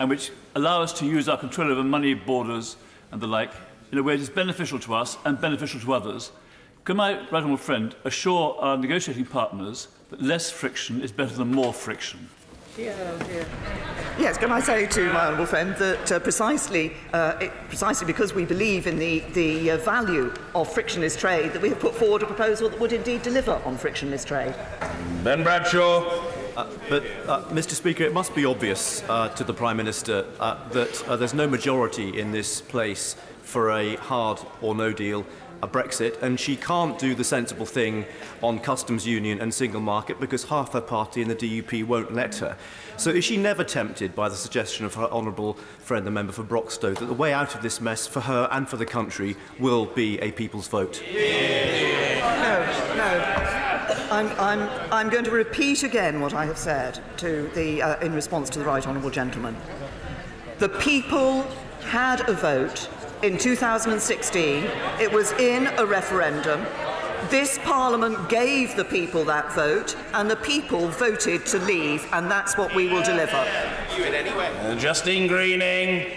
and which allow us to use our control over money, borders and the like in a way that is beneficial to us and beneficial to others. Can my right honourable friend assure our negotiating partners that less friction is better than more friction? Yes, can I say to my honourable friend that precisely because we believe in the value of frictionless trade, that we have put forward a proposal that would indeed deliver on frictionless trade. Ben Bradshaw. Mr. Speaker, it must be obvious to the Prime Minister that there's no majority in this place for a hard or no deal Brexit, and she can't do the sensible thing on customs union and single market because half her party in the DUP won't let her. So is she never tempted by the suggestion of her honourable friend, the member for Broxtowe, that the way out of this mess for her and for the country will be a people's vote? No. I'm going to repeat again what I have said in response to the right honourable gentleman. The people had a vote in 2016. It was in a referendum. This Parliament gave the people that vote, and the people voted to leave, and that's what we will deliver. Justine Greening.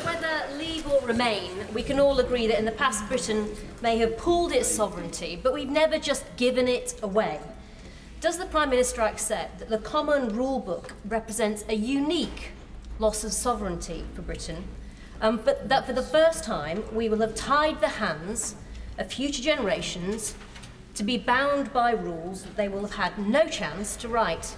Whether leave or remain, we can all agree that in the past Britain may have pooled its sovereignty, but we've never just given it away. Does the Prime Minister accept that the Common Rule Book represents a unique loss of sovereignty for Britain, but that for the first time we will have tied the hands of future generations to be bound by rules that they will have had no chance to write?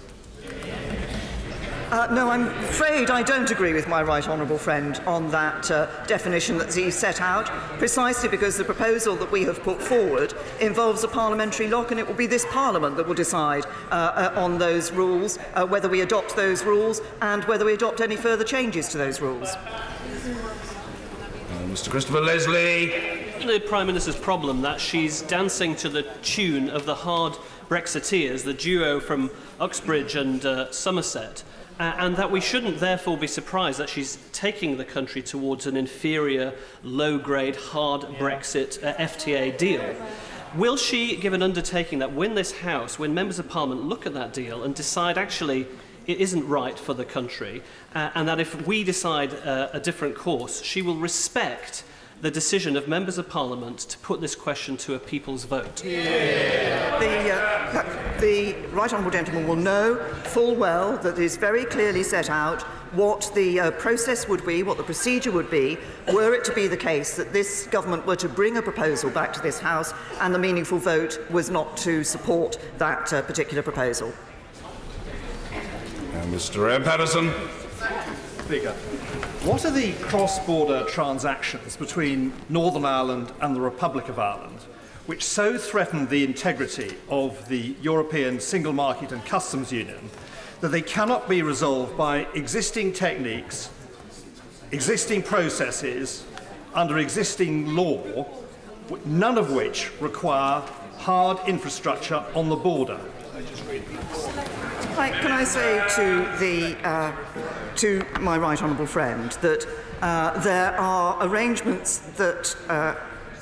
No, I'm afraid I don't agree with my right honourable friend on that definition that he set out, precisely because the proposal that we have put forward involves a parliamentary lock, and it will be this Parliament that will decide on those rules, whether we adopt those rules and whether we adopt any further changes to those rules. Mr. Christopher Leslie. The Prime Minister's problem that she's dancing to the tune of the hard Brexiteers, the duo from Uxbridge and Somerset, and that we shouldn't therefore be surprised that she's taking the country towards an inferior, low-grade, hard Brexit FTA deal. Will she give an undertaking that when this House, when members of Parliament look at that deal and decide actually it isn't right for the country, and that if we decide a different course, she will respect the decision of members of Parliament to put this question to a people's vote? The right honourable gentleman will know full well that it is very clearly set out what the process would be, what the procedure would be, were it to be the case that this government were to bring a proposal back to this House and the meaningful vote was not to support that particular proposal. Mr. Patterson. Speaker, what are the cross-border transactions between Northern Ireland and the Republic of Ireland which so threaten the integrity of the European Single Market and Customs Union that they cannot be resolved by existing techniques, existing processes, under existing law, none of which require hard infrastructure on the border? Can I say to my right honourable friend that there are arrangements that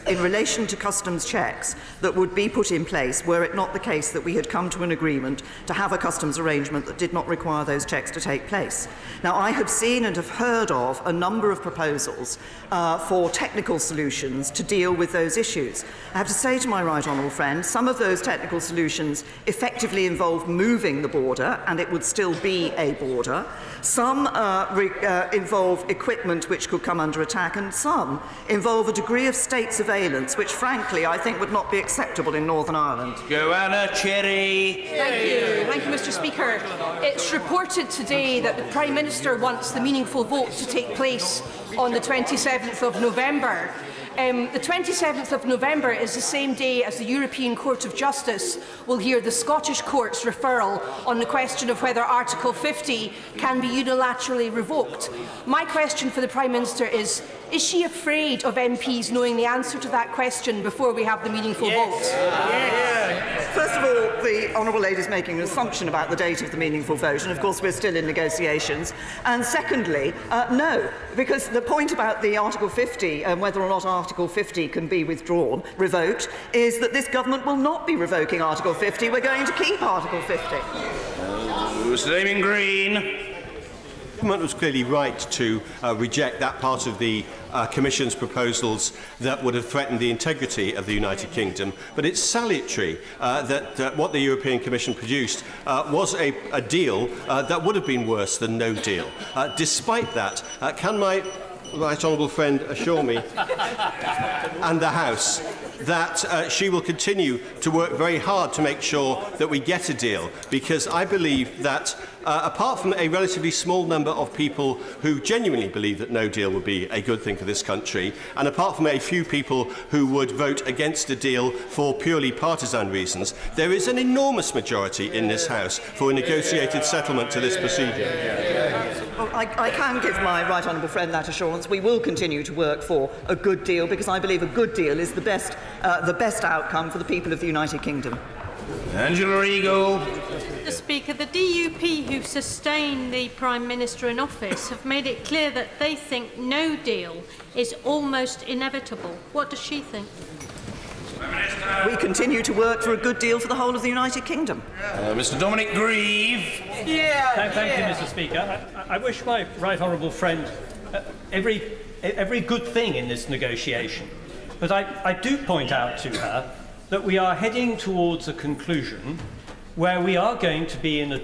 in relation to customs checks that would be put in place were it not the case that we had come to an agreement to have a customs arrangement that did not require those checks to take place. Now, I have seen and have heard of a number of proposals for technical solutions to deal with those issues. I have to say to my right honourable friend, some of those technical solutions effectively involve moving the border, and it would still be a border. Some involve equipment which could come under attack, and some involve a degree of state surveillance which, frankly, I think would not be acceptable in Northern Ireland. Joanna Cherry. Thank you, Mr. Speaker. It's reported today that the Prime Minister wants the meaningful vote to take place on the 27th of November. The 27th of November is the same day as the European Court of Justice will hear the Scottish Court's referral on the question of whether Article 50 can be unilaterally revoked. My question for the Prime Minister is she afraid of MPs knowing the answer to that question before we have the meaningful vote? First of all, the honourable lady is making an assumption about the date of the meaningful vote, and of course we're still in negotiations. And secondly, no, because the point about the Article 50 and whether or not Article 50 can be withdrawn, revoked, is that this government will not be revoking Article 50. We're going to keep Article 50. Mr. Damien Green. The government was clearly right to reject that part of the Commission's proposals that would have threatened the integrity of the United Kingdom, but it's salutary that what the European Commission produced was a deal that would have been worse than no deal. Despite that, can my right honourable friend assure me and the House that she will continue to work very hard to make sure that we get a deal, because I believe that apart from a relatively small number of people who genuinely believe that no deal would be a good thing for this country, and apart from a few people who would vote against a deal for purely partisan reasons, there is an enormous majority in this House for a negotiated settlement to this procedure. Well, I can give my right honourable friend that assurance. We will continue to work for a good deal, because I believe a good deal is the best outcome for the people of the United Kingdom. Angela Eagle. Mr. Speaker, the DUP who sustain the Prime Minister in office have made it clear that they think no deal is almost inevitable. What does she think? We continue to work for a good deal for the whole of the United Kingdom. Mr. Dominic Grieve. Thank you, Mr. Speaker. I wish my right honourable friend every good thing in this negotiation. But I do point out to her that we are heading towards a conclusion where we are going to be in a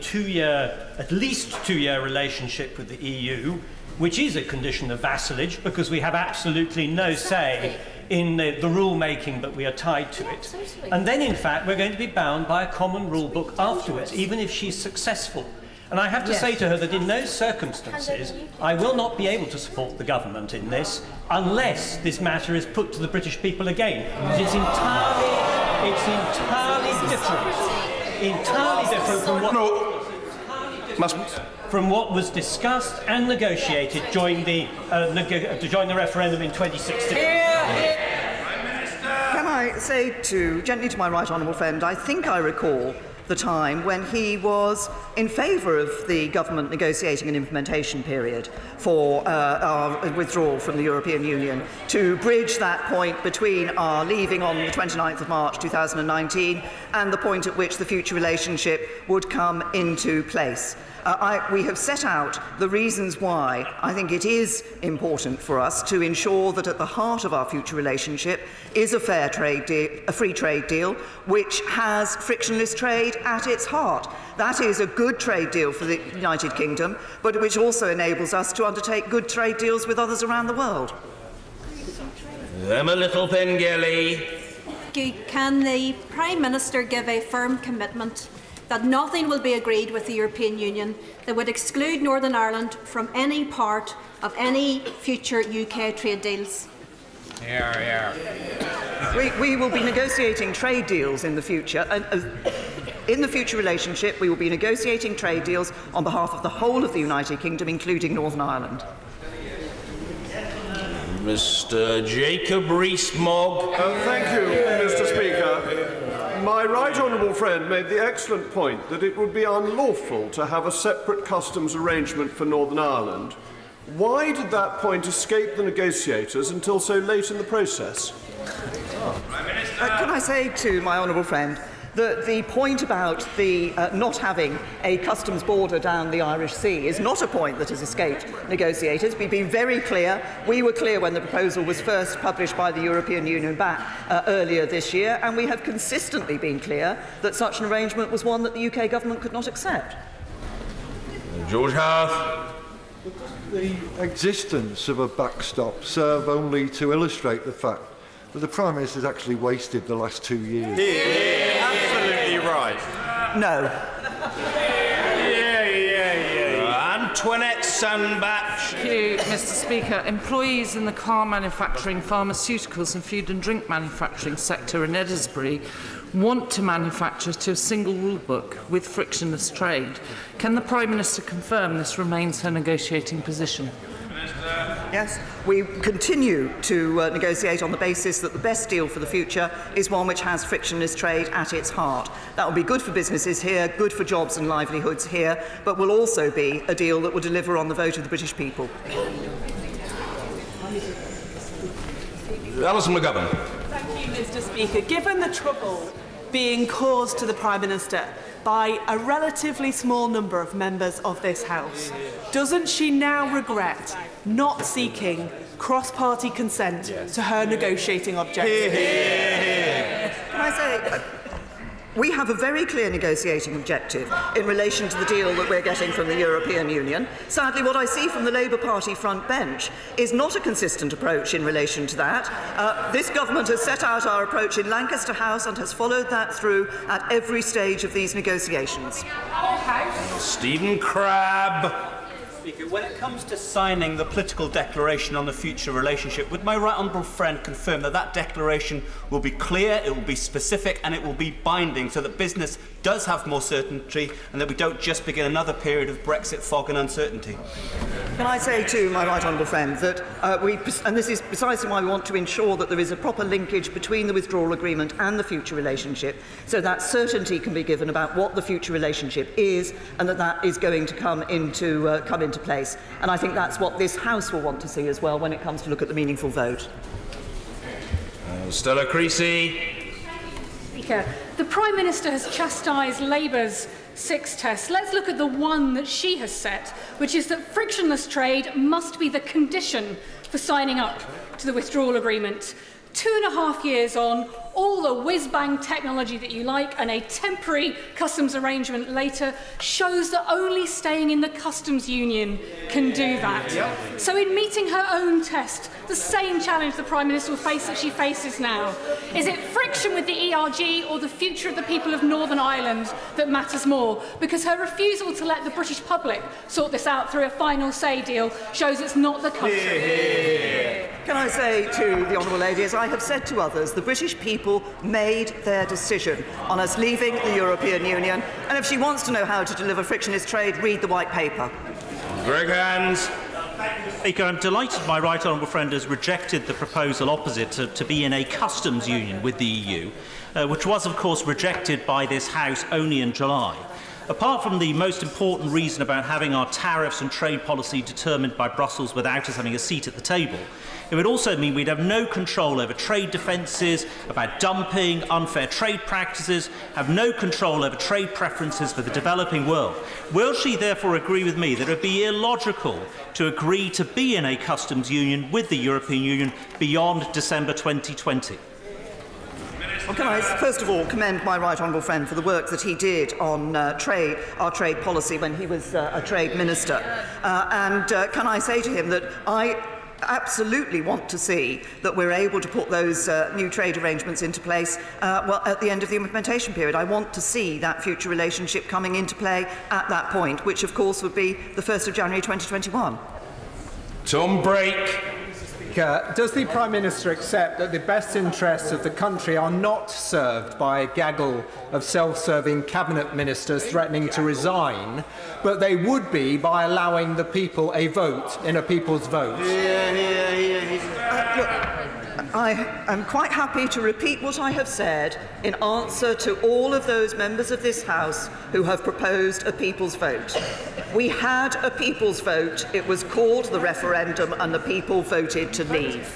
at least two-year relationship with the EU, which is a condition of vassalage because we have absolutely no say in the rule-making, but we are tied to it. And then, in fact, we're going to be bound by a common rule book afterwards, even if she's successful. And I have to say to her that in those circumstances, I will not be able to support the government in this unless this matter is put to the British people again. It's entirely different from what was discussed and negotiated during the referendum in 2016. I say gently to my right honourable friend, I think I recall the time when he was in favour of the government negotiating an implementation period for our withdrawal from the European Union to bridge that point between our leaving on the 29th of March 2019 and the point at which the future relationship would come into place. We have set out the reasons why I think it is important for us to ensure that at the heart of our future relationship is a fair trade deal, a free trade deal, which has frictionless trade at its heart. That is a good trade deal for the United Kingdom, but which also enables us to undertake good trade deals with others around the world. Emma Little Pengelly. Can the Prime Minister give a firm commitment that nothing will be agreed with the European Union that would exclude Northern Ireland from any part of any future UK trade deals? We will be negotiating trade deals in the future. In the future relationship, we will be negotiating trade deals on behalf of the whole of the United Kingdom, including Northern Ireland. Mr. Jacob Rees-Mogg. Thank you, Mr. Speaker. My right honourable friend made the excellent point that it would be unlawful to have a separate customs arrangement for Northern Ireland. Why did that point escape the negotiators until so late in the process? Can I say to my honourable friend that the point about the not having a customs border down the Irish Sea is not a point that has escaped negotiators. We've been very clear. We were clear when the proposal was first published by the European Union back earlier this year, and we have consistently been clear that such an arrangement was one that the UK government could not accept. George Howarth. Does the existence of a backstop serve only to illustrate the fact that the Prime Minister has actually wasted the last 2 years? Yeah, absolutely right. No. Antoinette Sandbach. Thank you, Mr. Speaker. Employees in the car manufacturing, pharmaceuticals and food and drink manufacturing sector in Edinburgh want to manufacture to a single rule book with frictionless trade. Can the Prime Minister confirm this remains her negotiating position? Yes, we continue to negotiate on the basis that the best deal for the future is one which has frictionless trade at its heart. That will be good for businesses here, good for jobs and livelihoods here, but will also be a deal that will deliver on the vote of the British people. Alison McGovern. Thank you, Mr. Speaker. Given the trouble being caused to the Prime Minister by a relatively small number of members of this House, doesn't she now regret not seeking cross-party consent to her negotiating objective? Can I say, we have a very clear negotiating objective in relation to the deal that we're getting from the European Union. Sadly, what I see from the Labour Party front bench is not a consistent approach in relation to that. This government has set out our approach in Lancaster House and has followed that through at every stage of these negotiations. Stephen Crabb. Speaker, when it comes to signing the political declaration on the future relationship, would my right honourable friend confirm that that declaration will be clear, it will be specific and it will be binding so that business does have more certainty and that we don't just begin another period of Brexit fog and uncertainty? Can I say to my right honourable friend that and this is precisely why we want to ensure that there is a proper linkage between the withdrawal agreement and the future relationship, so that certainty can be given about what the future relationship is and that that is going to come into place. And I think that's what this House will want to see as well when it comes to look at the meaningful vote. Stella Creasy. Speaker, the Prime Minister has chastised Labour's 6 tests. Let's look at the one that she has set, which is that frictionless trade must be the condition for signing up to the withdrawal agreement. 2.5 years on, all the whiz-bang technology that you like and a temporary customs arrangement later shows that only staying in the customs union can do that. Yep. So in meeting her own test, the same challenge the Prime Minister will face that she faces now, is it friction with the ERG or the future of the people of Northern Ireland that matters more? Because her refusal to let the British public sort this out through a final say deal shows it's not the country. Can I say to the Honourable Lady, as I have said to others, the British people made their decision on us leaving the European Union, and if she wants to know how to deliver frictionless trade, read the White Paper. Greg Hands. Speaker, I'm delighted my right honourable friend has rejected the proposal opposite to be in a customs union with the EU, which was, of course, rejected by this House only in July. Apart from the most important reason about having our tariffs and trade policy determined by Brussels without us having a seat at the table, it would also mean we'd have no control over trade defences, about dumping, unfair trade practices, have no control over trade preferences for the developing world. Will she therefore agree with me that it would be illogical to agree to be in a customs union with the European Union beyond December 2020? Well, can I first of all commend my right honourable friend for the work that he did on our trade policy when he was a trade minister. Can I say to him that I absolutely want to see that we're able to put those new trade arrangements into place at the end of the implementation period. I want to see that future relationship coming into play at that point, which of course would be the 1st of January 2021. Tom Brake. Does the Prime Minister accept that the best interests of the country are not served by a gaggle of self-serving cabinet ministers threatening to resign, but they would be by allowing the people a vote in a people's vote? Look, I am quite happy to repeat what I have said in answer to all of those members of this House who have proposed a people's vote. We had a people's vote. It was called the referendum and the people voted to leave.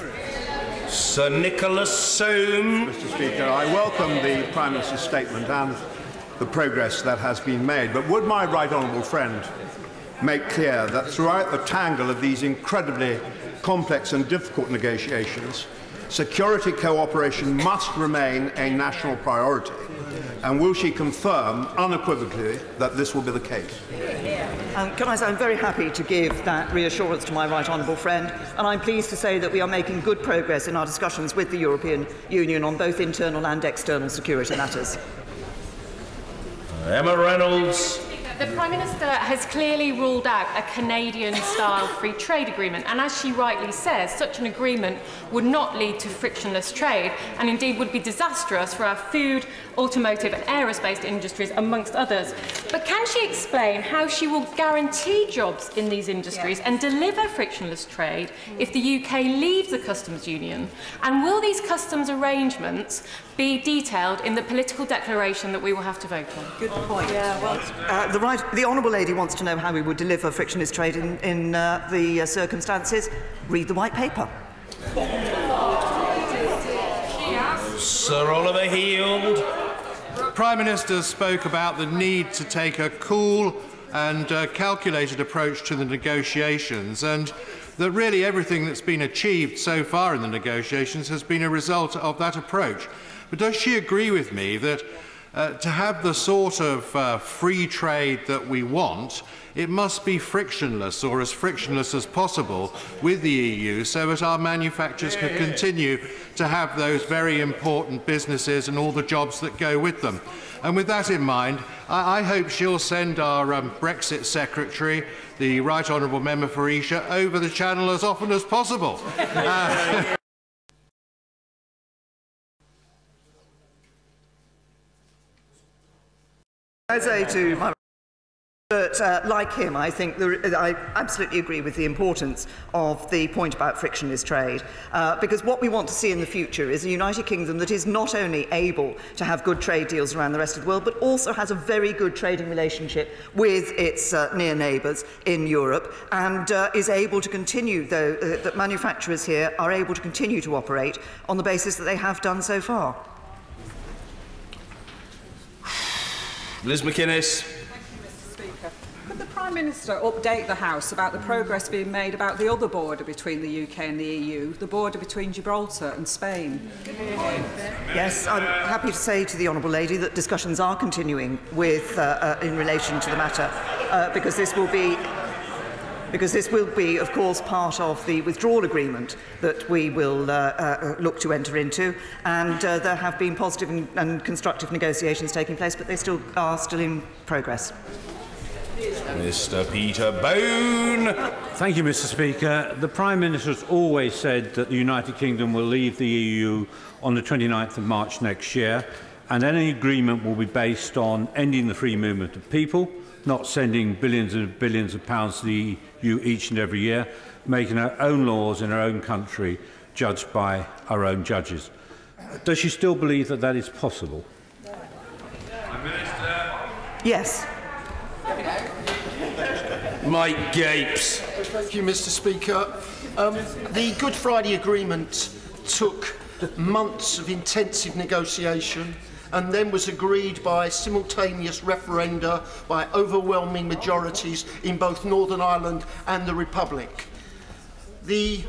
Sir Nicholas Soame. Mr. Speaker, I welcome the Prime Minister's statement and the progress that has been made, but would my right honourable friend make clear that throughout the tangle of these incredibly complex and difficult negotiations, security cooperation must remain a national priority? And will she confirm unequivocally that this will be the case? Can I say I'm very happy to give that reassurance to my right honourable friend, and I'm pleased to say that we are making good progress in our discussions with the European Union on both internal and external security matters. Emma Reynolds. The Prime Minister has clearly ruled out a Canadian-style free trade agreement, and as she rightly says, such an agreement would not lead to frictionless trade and indeed would be disastrous for our food, automotive and aerospace industries, amongst others. But can she explain how she will guarantee jobs in these industries and deliver frictionless trade if the UK leaves the customs union? And will these customs arrangements be detailed in the political declaration that we will have to vote on? Good point. The Honourable Lady wants to know how we would deliver frictionless trade in the circumstances. Read the White Paper. Sir Oliver Heald. Prime Minister spoke about the need to take a cool and calculated approach to the negotiations, and that really everything that's been achieved so far in the negotiations has been a result of that approach. But does she agree with me that to have the sort of free trade that we want, it must be frictionless, or as frictionless as possible, with the EU, so that our manufacturers can continue to have those very important businesses and all the jobs that go with them? And with that in mind, I hope she'll send our Brexit Secretary, the Right Honourable Member for Esher, over the Channel as often as possible. I say to my but like him, I think I absolutely agree with the importance of the point about frictionless trade, because what we want to see in the future is a United Kingdom that is not only able to have good trade deals around the rest of the world, but also has a very good trading relationship with its near neighbours in Europe, and is able to continue, though, that manufacturers here are able to continue to operate on the basis that they have done so far. Liz McInnes. Could the Prime Minister update the House about the progress being made about the other border between the UK and the EU, the border between Gibraltar and Spain? Yes, I'm happy to say to the Honourable Lady that discussions are continuing with, in relation to the matter, because this will be, of course, part of the withdrawal agreement that we will look to enter into, and there have been positive and constructive negotiations taking place, but they are still in progress. Mr. Peter Bone. Thank you, Mr. Speaker. The Prime Minister has always said that the United Kingdom will leave the EU on the 29th of March next year. and any agreement will be based on ending the free movement of people, not sending billions and billions of pounds to the EU each and every year, making our own laws in our own country, judged by our own judges. Does she still believe that that is possible? Yes. Mike gapes. Thank you, Mr. Speaker. The Good Friday Agreement took months of intensive negotiation and then was agreed by simultaneous referenda by overwhelming majorities in both Northern Ireland and the Republic. The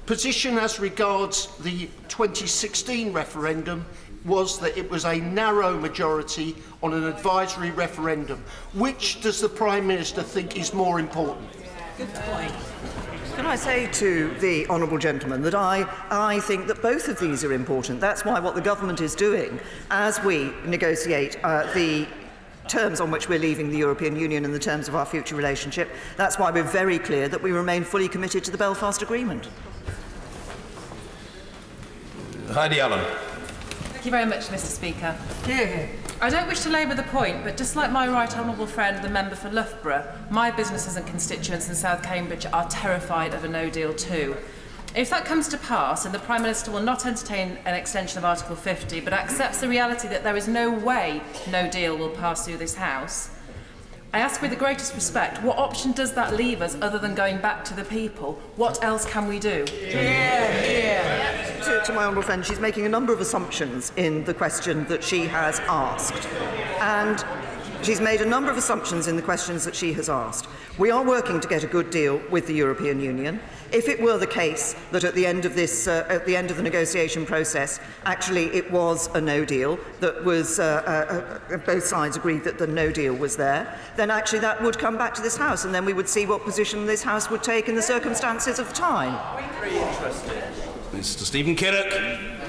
position as regards the 2016 referendum was that it was a narrow majority on an advisory referendum. Which does the Prime Minister think is more important? Good point. Can I say to the honourable gentleman that I think that both of these are important. That's why what the government is doing as we negotiate the terms on which we're leaving the European Union and the terms of our future relationship, that's why we're very clear that we remain fully committed to the Belfast Agreement. Heidi Allen. Thank you very much, Mr. Speaker. I don't wish to labour the point, but just like my right honourable friend, the member for Loughborough, my businesses and constituents in South Cambridge are terrified of a no deal too. If that comes to pass, and the Prime Minister will not entertain an extension of Article 50, but accepts the reality that there is no way no deal will pass through this House, I ask with the greatest respect, what option does that leave us other than going back to the people? What else can we do? To my honourable friend, she's making a number of assumptions in the question that she has asked. And she's made a number of assumptions in the questions that she has asked. We are working to get a good deal with the European Union. If it were the case that at the end of this, at the end of the negotiation process, actually it was a no deal, that was both sides agreed that the no deal was there, then actually that would come back to this House, and then we would see what position this House would take in the circumstances of the time. Very interesting. Mr. Stephen Kinnock.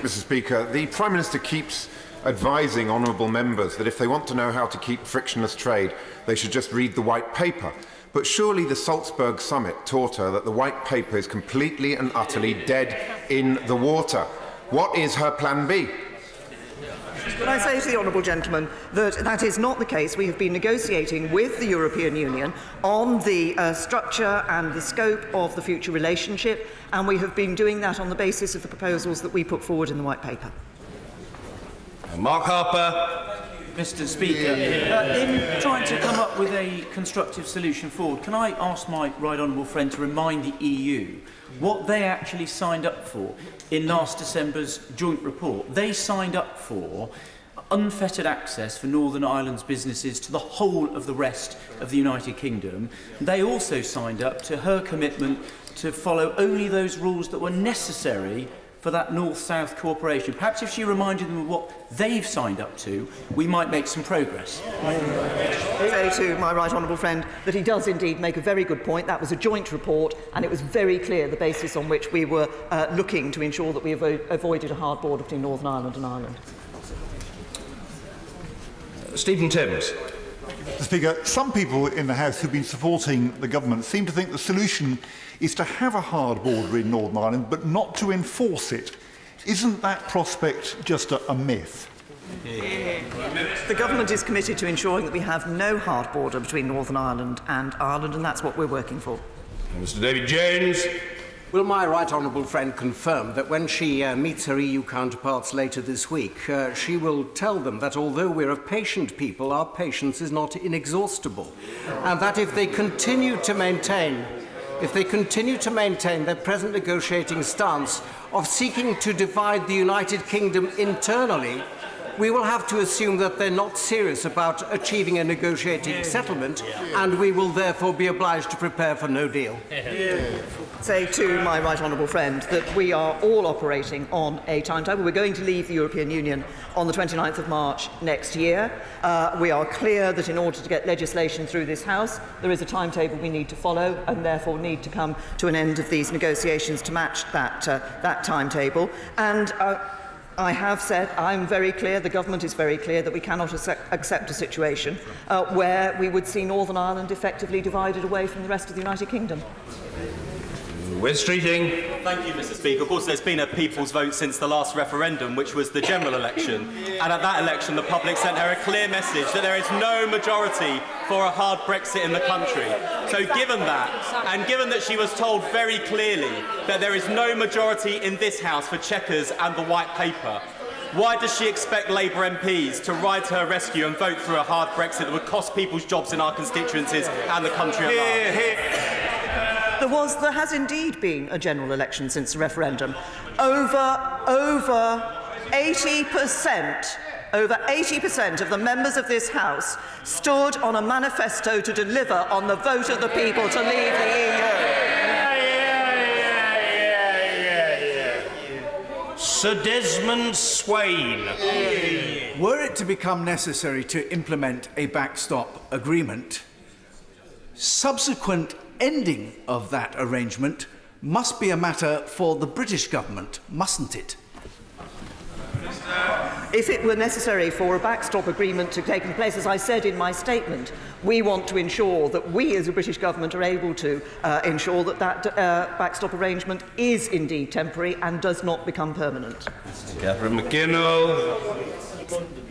Mr. Speaker, the Prime Minister keeps advising honourable members that if they want to know how to keep frictionless trade, they should just read the White Paper. But surely the Salzburg summit taught her that the White Paper is completely and utterly dead in the water. What is her plan B? Can I say to the honourable gentleman that that is not the case? We have been negotiating with the European Union on the structure and the scope of the future relationship, and we have been doing that on the basis of the proposals that we put forward in the White Paper. Mark Harper. Mr. Speaker, in trying to come up with a constructive solution forward, can I ask my right honourable friend to remind the EU what they actually signed up for in last December's joint report? They signed up for unfettered access for Northern Ireland's businesses to the whole of the rest of the United Kingdom. They also signed up to her commitment to follow only those rules that were necessary for that North-South cooperation. Perhaps if she reminded them of what they've signed up to, we might make some progress. I say to my right honourable friend that he does indeed make a very good point. That was a joint report, and it was very clear the basis on which we were looking to ensure that we avoided a hard border between Northern Ireland and Ireland. Stephen Timms. Mr. Speaker, some people in the House who've been supporting the government seem to think the solution is to have a hard border in Northern Ireland but not to enforce it. Isn't that prospect just a myth? The government is committed to ensuring that we have no hard border between Northern Ireland, and that's what we're working for. Mr. David Jones. Will my right honourable friend confirm that when she meets her EU counterparts later this week, she will tell them that although we're a patient people, our patience is not inexhaustible, and that if they continue to maintain their present negotiating stance of seeking to divide the United Kingdom internally, we will have to assume that they're not serious about achieving a negotiated settlement, and we will therefore be obliged to prepare for no deal. Say to my right honourable friend that we are all operating on a timetable. We're going to leave the European Union on the 29th of March next year. We are clear that in order to get legislation through this House, there is a timetable we need to follow, and therefore need to come to an end of these negotiations to match that timetable. And I have said, I'm very clear, the government is very clear, that we cannot accept a situation where we would see Northern Ireland effectively divided away from the rest of the United Kingdom. Wes Streeting. Thank you, Mr. Speaker. Of course, there's been a people's vote since the last referendum, which was the general election. And at that election, the public sent her a clear message that there is no majority for a hard Brexit in the country. So given that, and given that she was told very clearly that there is no majority in this House for Chequers and the White Paper, why does she expect Labour MPs to ride to her rescue and vote through a hard Brexit that would cost people's jobs in our constituencies and the country at large? There has indeed been a general election since the referendum. Over 80% of the members of this House stood on a manifesto to deliver on the vote of the people to leave the EU. Sir Desmond Swain. Were it to become necessary to implement a backstop agreement, subsequent ending of that arrangement must be a matter for the British government, mustn't it? If it were necessary for a backstop agreement to take place, as I said in my statement, we want to ensure that we as a British government are able to ensure that that backstop arrangement is indeed temporary and does not become permanent. Catherine McKinnell.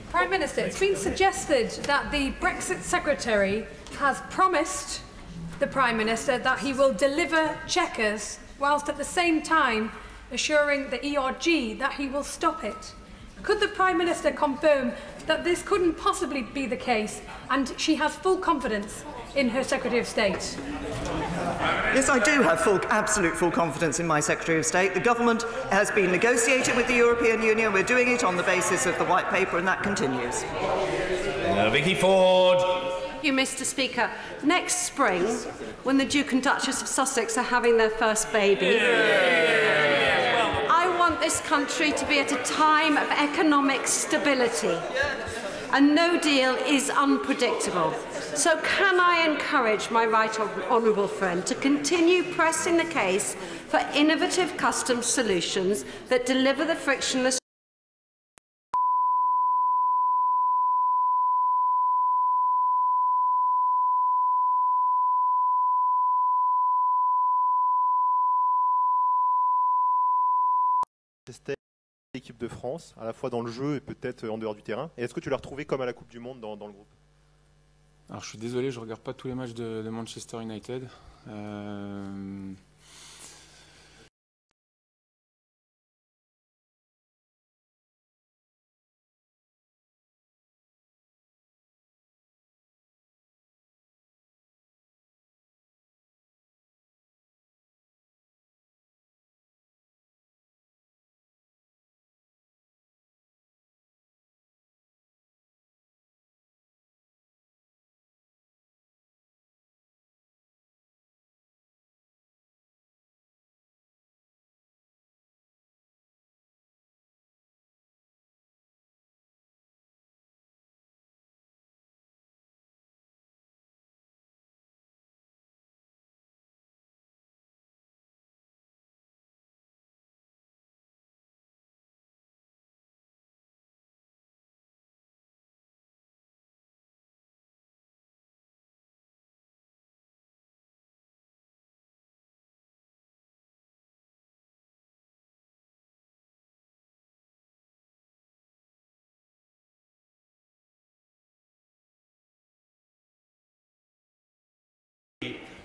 Prime Minister, it's been suggested that the Brexit Secretary has promised the Prime Minister that he will deliver Chequers, whilst at the same time assuring the ERG that he will stop it. Could the Prime Minister confirm that this couldn't possibly be the case and she has full confidence in her Secretary of State? Yes, I do have absolute full confidence in my Secretary of State. The government has been negotiating with the European Union. We're doing it on the basis of the White Paper, and that continues. Vicky Ford. Thank you, Mr. Speaker. Next spring, when the Duke and Duchess of Sussex are having their first baby, I want this country to be at a time of economic stability. A no deal is unpredictable. So can I encourage my right honourable friend to continue pressing the case for innovative customs solutions that deliver the frictionless l'équipe de France, à la fois dans le jeu et peut-être en dehors du terrain. Et est-ce que tu l'as retrouvé comme à la Coupe du Monde dans le groupe? Alors je suis désolé, je ne regarde pas tous les matchs de Manchester United.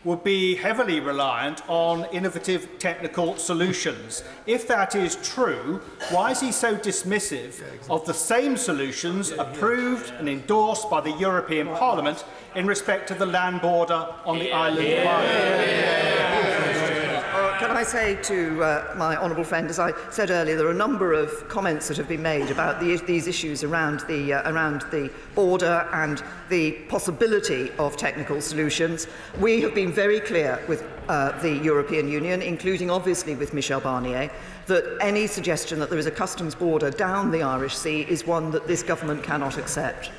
would be heavily reliant on innovative technical solutions. If that is true, why is he so dismissive of the same solutions approved and endorsed by the European Parliament in respect to the land border on the island of Ireland? Can I say to my honourable friend, as I said earlier, there are a number of comments that have been made about these issues around the border and the possibility of technical solutions. We have been very clear with the European Union, including obviously with Michel Barnier, that any suggestion that there is a customs border down the Irish Sea is one that this government cannot accept.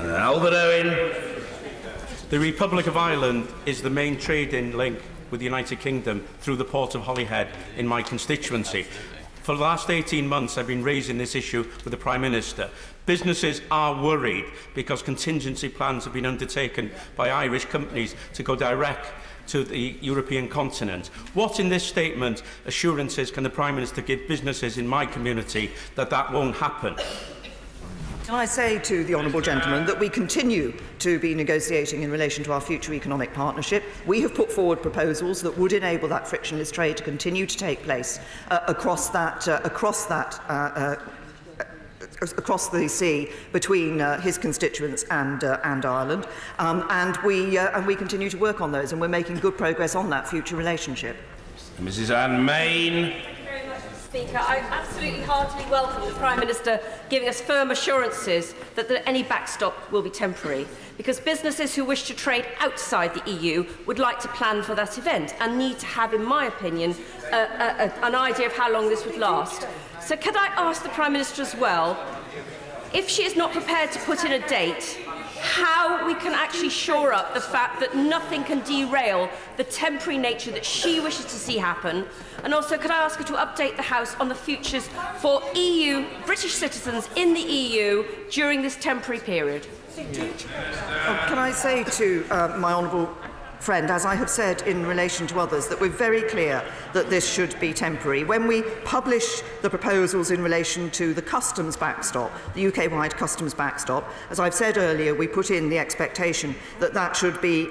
Albert Owen. The Republic of Ireland is the main trading link with the United Kingdom through the port of Holyhead in my constituency. For the last 18 months, I've been raising this issue with the Prime Minister. Businesses are worried because contingency plans have been undertaken by Irish companies to go direct to the European continent. What in this statement assurances can the Prime Minister give businesses in my community that that won't happen? Can I say to the honourable gentleman that we continue to be negotiating in relation to our future economic partnership. We have put forward proposals that would enable that frictionless trade to continue to take place across the sea between his constituents and Ireland, and we continue to work on those, and we're making good progress on that future relationship. Mrs. Anne Main. Speaker, I absolutely heartily welcome the Prime Minister giving us firm assurances that any backstop will be temporary, because businesses who wish to trade outside the EU would like to plan for that event and need to have, in my opinion, an idea of how long this would last. So could I ask the Prime Minister as well, if she is not prepared to put in a date, how we can actually shore up the fact that nothing can derail the temporary nature that she wishes to see happen? And also, could I ask her to update the House on the futures for British citizens in the EU during this temporary period? Can I say to my honourable friend, as I have said in relation to others, that we're very clear that this should be temporary. When we publish the proposals in relation to the customs backstop, the UK-wide customs backstop, as I've said earlier, we put in the expectation that that should be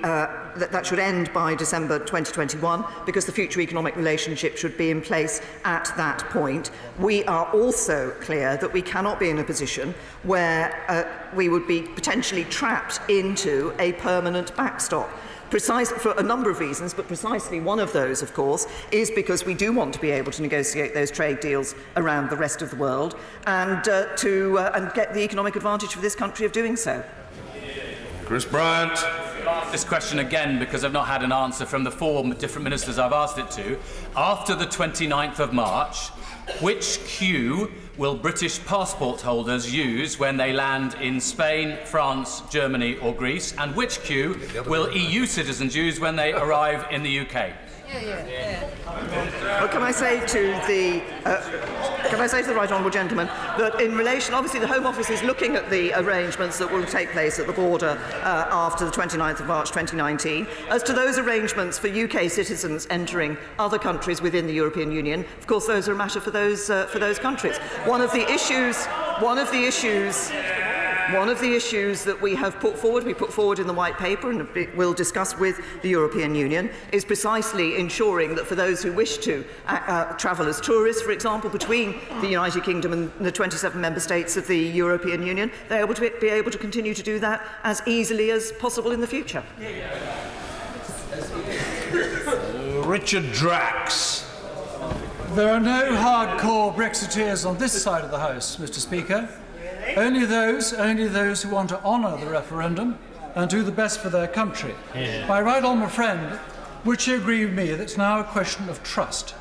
that should end by December 2021, because the future economic relationship should be in place at that point. We are also clear that we cannot be in a position where we would be potentially trapped into a permanent backstop. Precisely for a number of reasons, but precisely one of those, of course, is because we do want to be able to negotiate those trade deals around the rest of the world and get the economic advantage for this country of doing so. Chris Bryant. This question again because I've not had an answer from the 4 different ministers I've asked it to. After the 29th of March, which queue will British passport holders use when they land in Spain, France, Germany or Greece? And which queue will EU citizens use when they arrive in the UK? Well, can I say to the right honourable gentleman that in relation, obviously the Home Office is looking at the arrangements that will take place at the border after the 29th of March 2019. As to those arrangements for UK citizens entering other countries within the European Union, of course those are a matter for those countries. One of the issues that we have put forward in the White Paper and will discuss with the European Union, is precisely ensuring that for those who wish to travel as tourists, for example, between the United Kingdom and the 27 member states of the European Union, they're be able to continue to do that as easily as possible in the future. Richard Drax. There are no hardcore Brexiteers on this side of the House, Mr. Speaker. Only those who want to honour the referendum and do the best for their country. Yeah. My right honourable friend, would you agree with me that it's now a question of trust?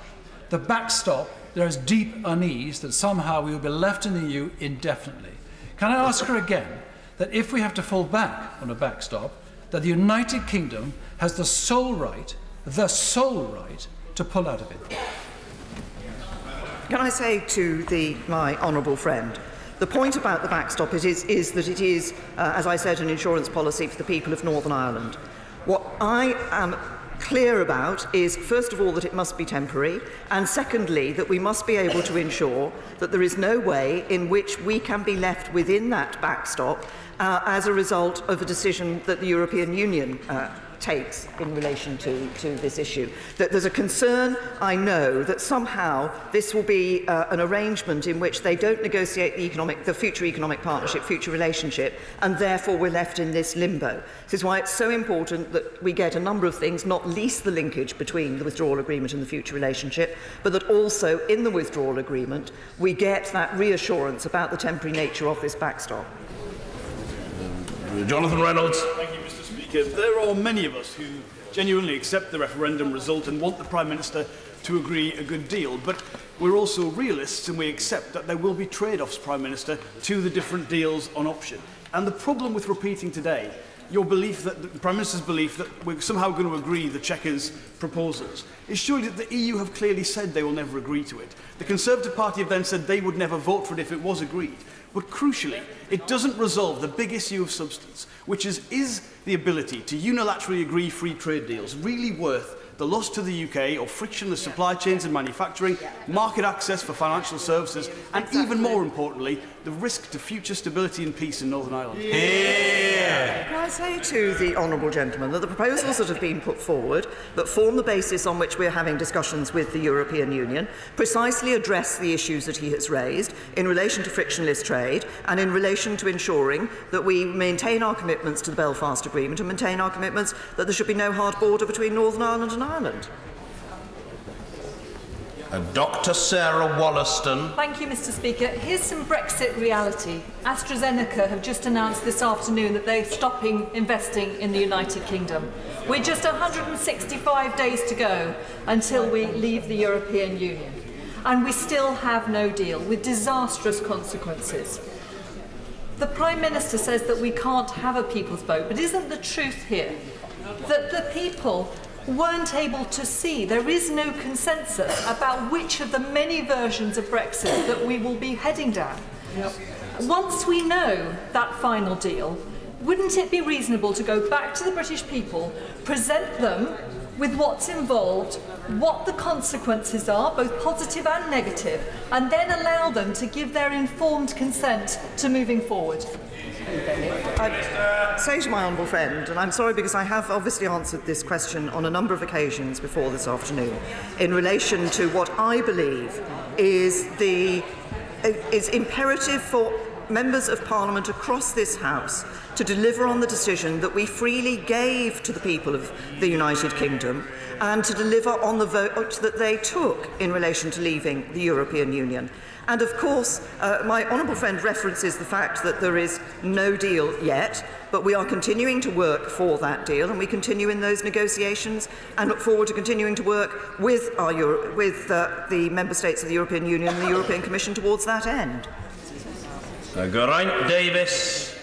The backstop, there is deep unease that somehow we will be left in the EU indefinitely. Can I ask her again that if we have to fall back on a backstop, that the United Kingdom has the sole right to pull out of it? Can I say to my honourable friend, the point about the backstop is that it is, as I said, an insurance policy for the people of Northern Ireland. What I am clear about is, first of all, that it must be temporary, and secondly, that we must be able to ensure that there is no way in which we can be left within that backstop as a result of a decision that the European Union takes in relation to this issue. That there's a concern, I know, that somehow this will be an arrangement in which they don't negotiate the future economic partnership, future relationship, and therefore we're left in this limbo. This is why it's so important that we get a number of things, not least the linkage between the withdrawal agreement and the future relationship, but that also in the withdrawal agreement we get that reassurance about the temporary nature of this backstop. Jonathan Reynolds. Thank you, Mr. Speaker. There are many of us who genuinely accept the referendum result and want the Prime Minister to agree a good deal, but we're also realists and we accept that there will be trade-offs, Prime Minister, to the different deals on option. And the problem with repeating today your belief that the Prime Minister's belief that we're somehow going to agree the Chequers proposals is surely that the EU have clearly said they will never agree to it. The Conservative Party have then said they would never vote for it if it was agreed. But crucially, it doesn't resolve the big issue of substance, which is the ability to unilaterally agree free trade deals really worth the loss to the UK of frictionless supply chains and manufacturing, market access for financial services, and even more importantly, the risk to future stability and peace in Northern Ireland? Can I say to the honourable gentleman that the proposals that have been put forward that form the basis on which we're having discussions with the European Union precisely address the issues that he has raised in relation to frictionless trade and in relation to ensuring that we maintain our commitments to the Belfast Agreement and maintain our commitments that there should be no hard border between Northern Ireland and Ireland. Dr. Sarah Wollaston. Thank you, Mr. Speaker. Here's some Brexit reality. AstraZeneca have just announced this afternoon that they're stopping investing in the United Kingdom. We're just 165 days to go until we leave the European Union. And we still have no deal, with disastrous consequences. The Prime Minister says that we can't have a people's vote, but isn't the truth here that the people weren't able to see? There is no consensus about which of the many versions of Brexit that we will be heading down. Once we know that final deal, wouldn't it be reasonable to go back to the British people, present them with what's involved, what the consequences are, both positive and negative, and then allow them to give their informed consent to moving forward? I'd say to my honourable friend, and I'm sorry because I have obviously answered this question on a number of occasions before this afternoon, in relation to what I believe is imperative for members of Parliament across this House to deliver on the decision that we freely gave to the people of the United Kingdom and to deliver on the vote that they took in relation to leaving the European Union. And of course, my honourable friend references the fact that there is no deal yet, but we are continuing to work for that deal, and we continue in those negotiations and look forward to continuing to work with, the Member States of the European Union and the European Commission towards that end. Geraint Davis.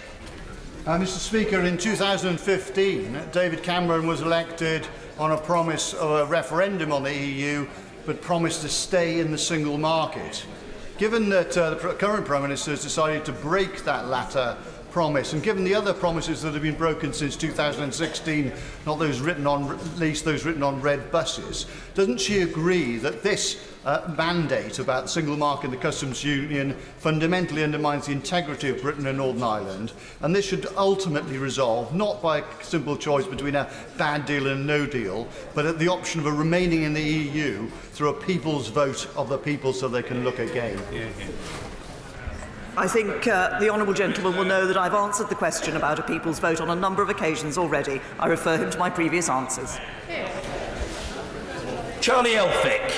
Mr. Speaker, in 2015, David Cameron was elected on a promise of a referendum on the EU, but promised to stay in the single market. Given that the current Prime Minister has decided to break that latter promise, and given the other promises that have been broken since 2016, not those written on, at least those written on red buses, doesn't she agree that this mandate about the single market and the customs union fundamentally undermines the integrity of Britain and Northern Ireland, and this should ultimately resolve not by a simple choice between a bad deal and no deal, but at the option of a remaining in the EU through a people's vote of the people so they can look again? I think the honourable gentleman will know that I've answered the question about a people's vote on a number of occasions already. I refer him to my previous answers. Charlie Elphick.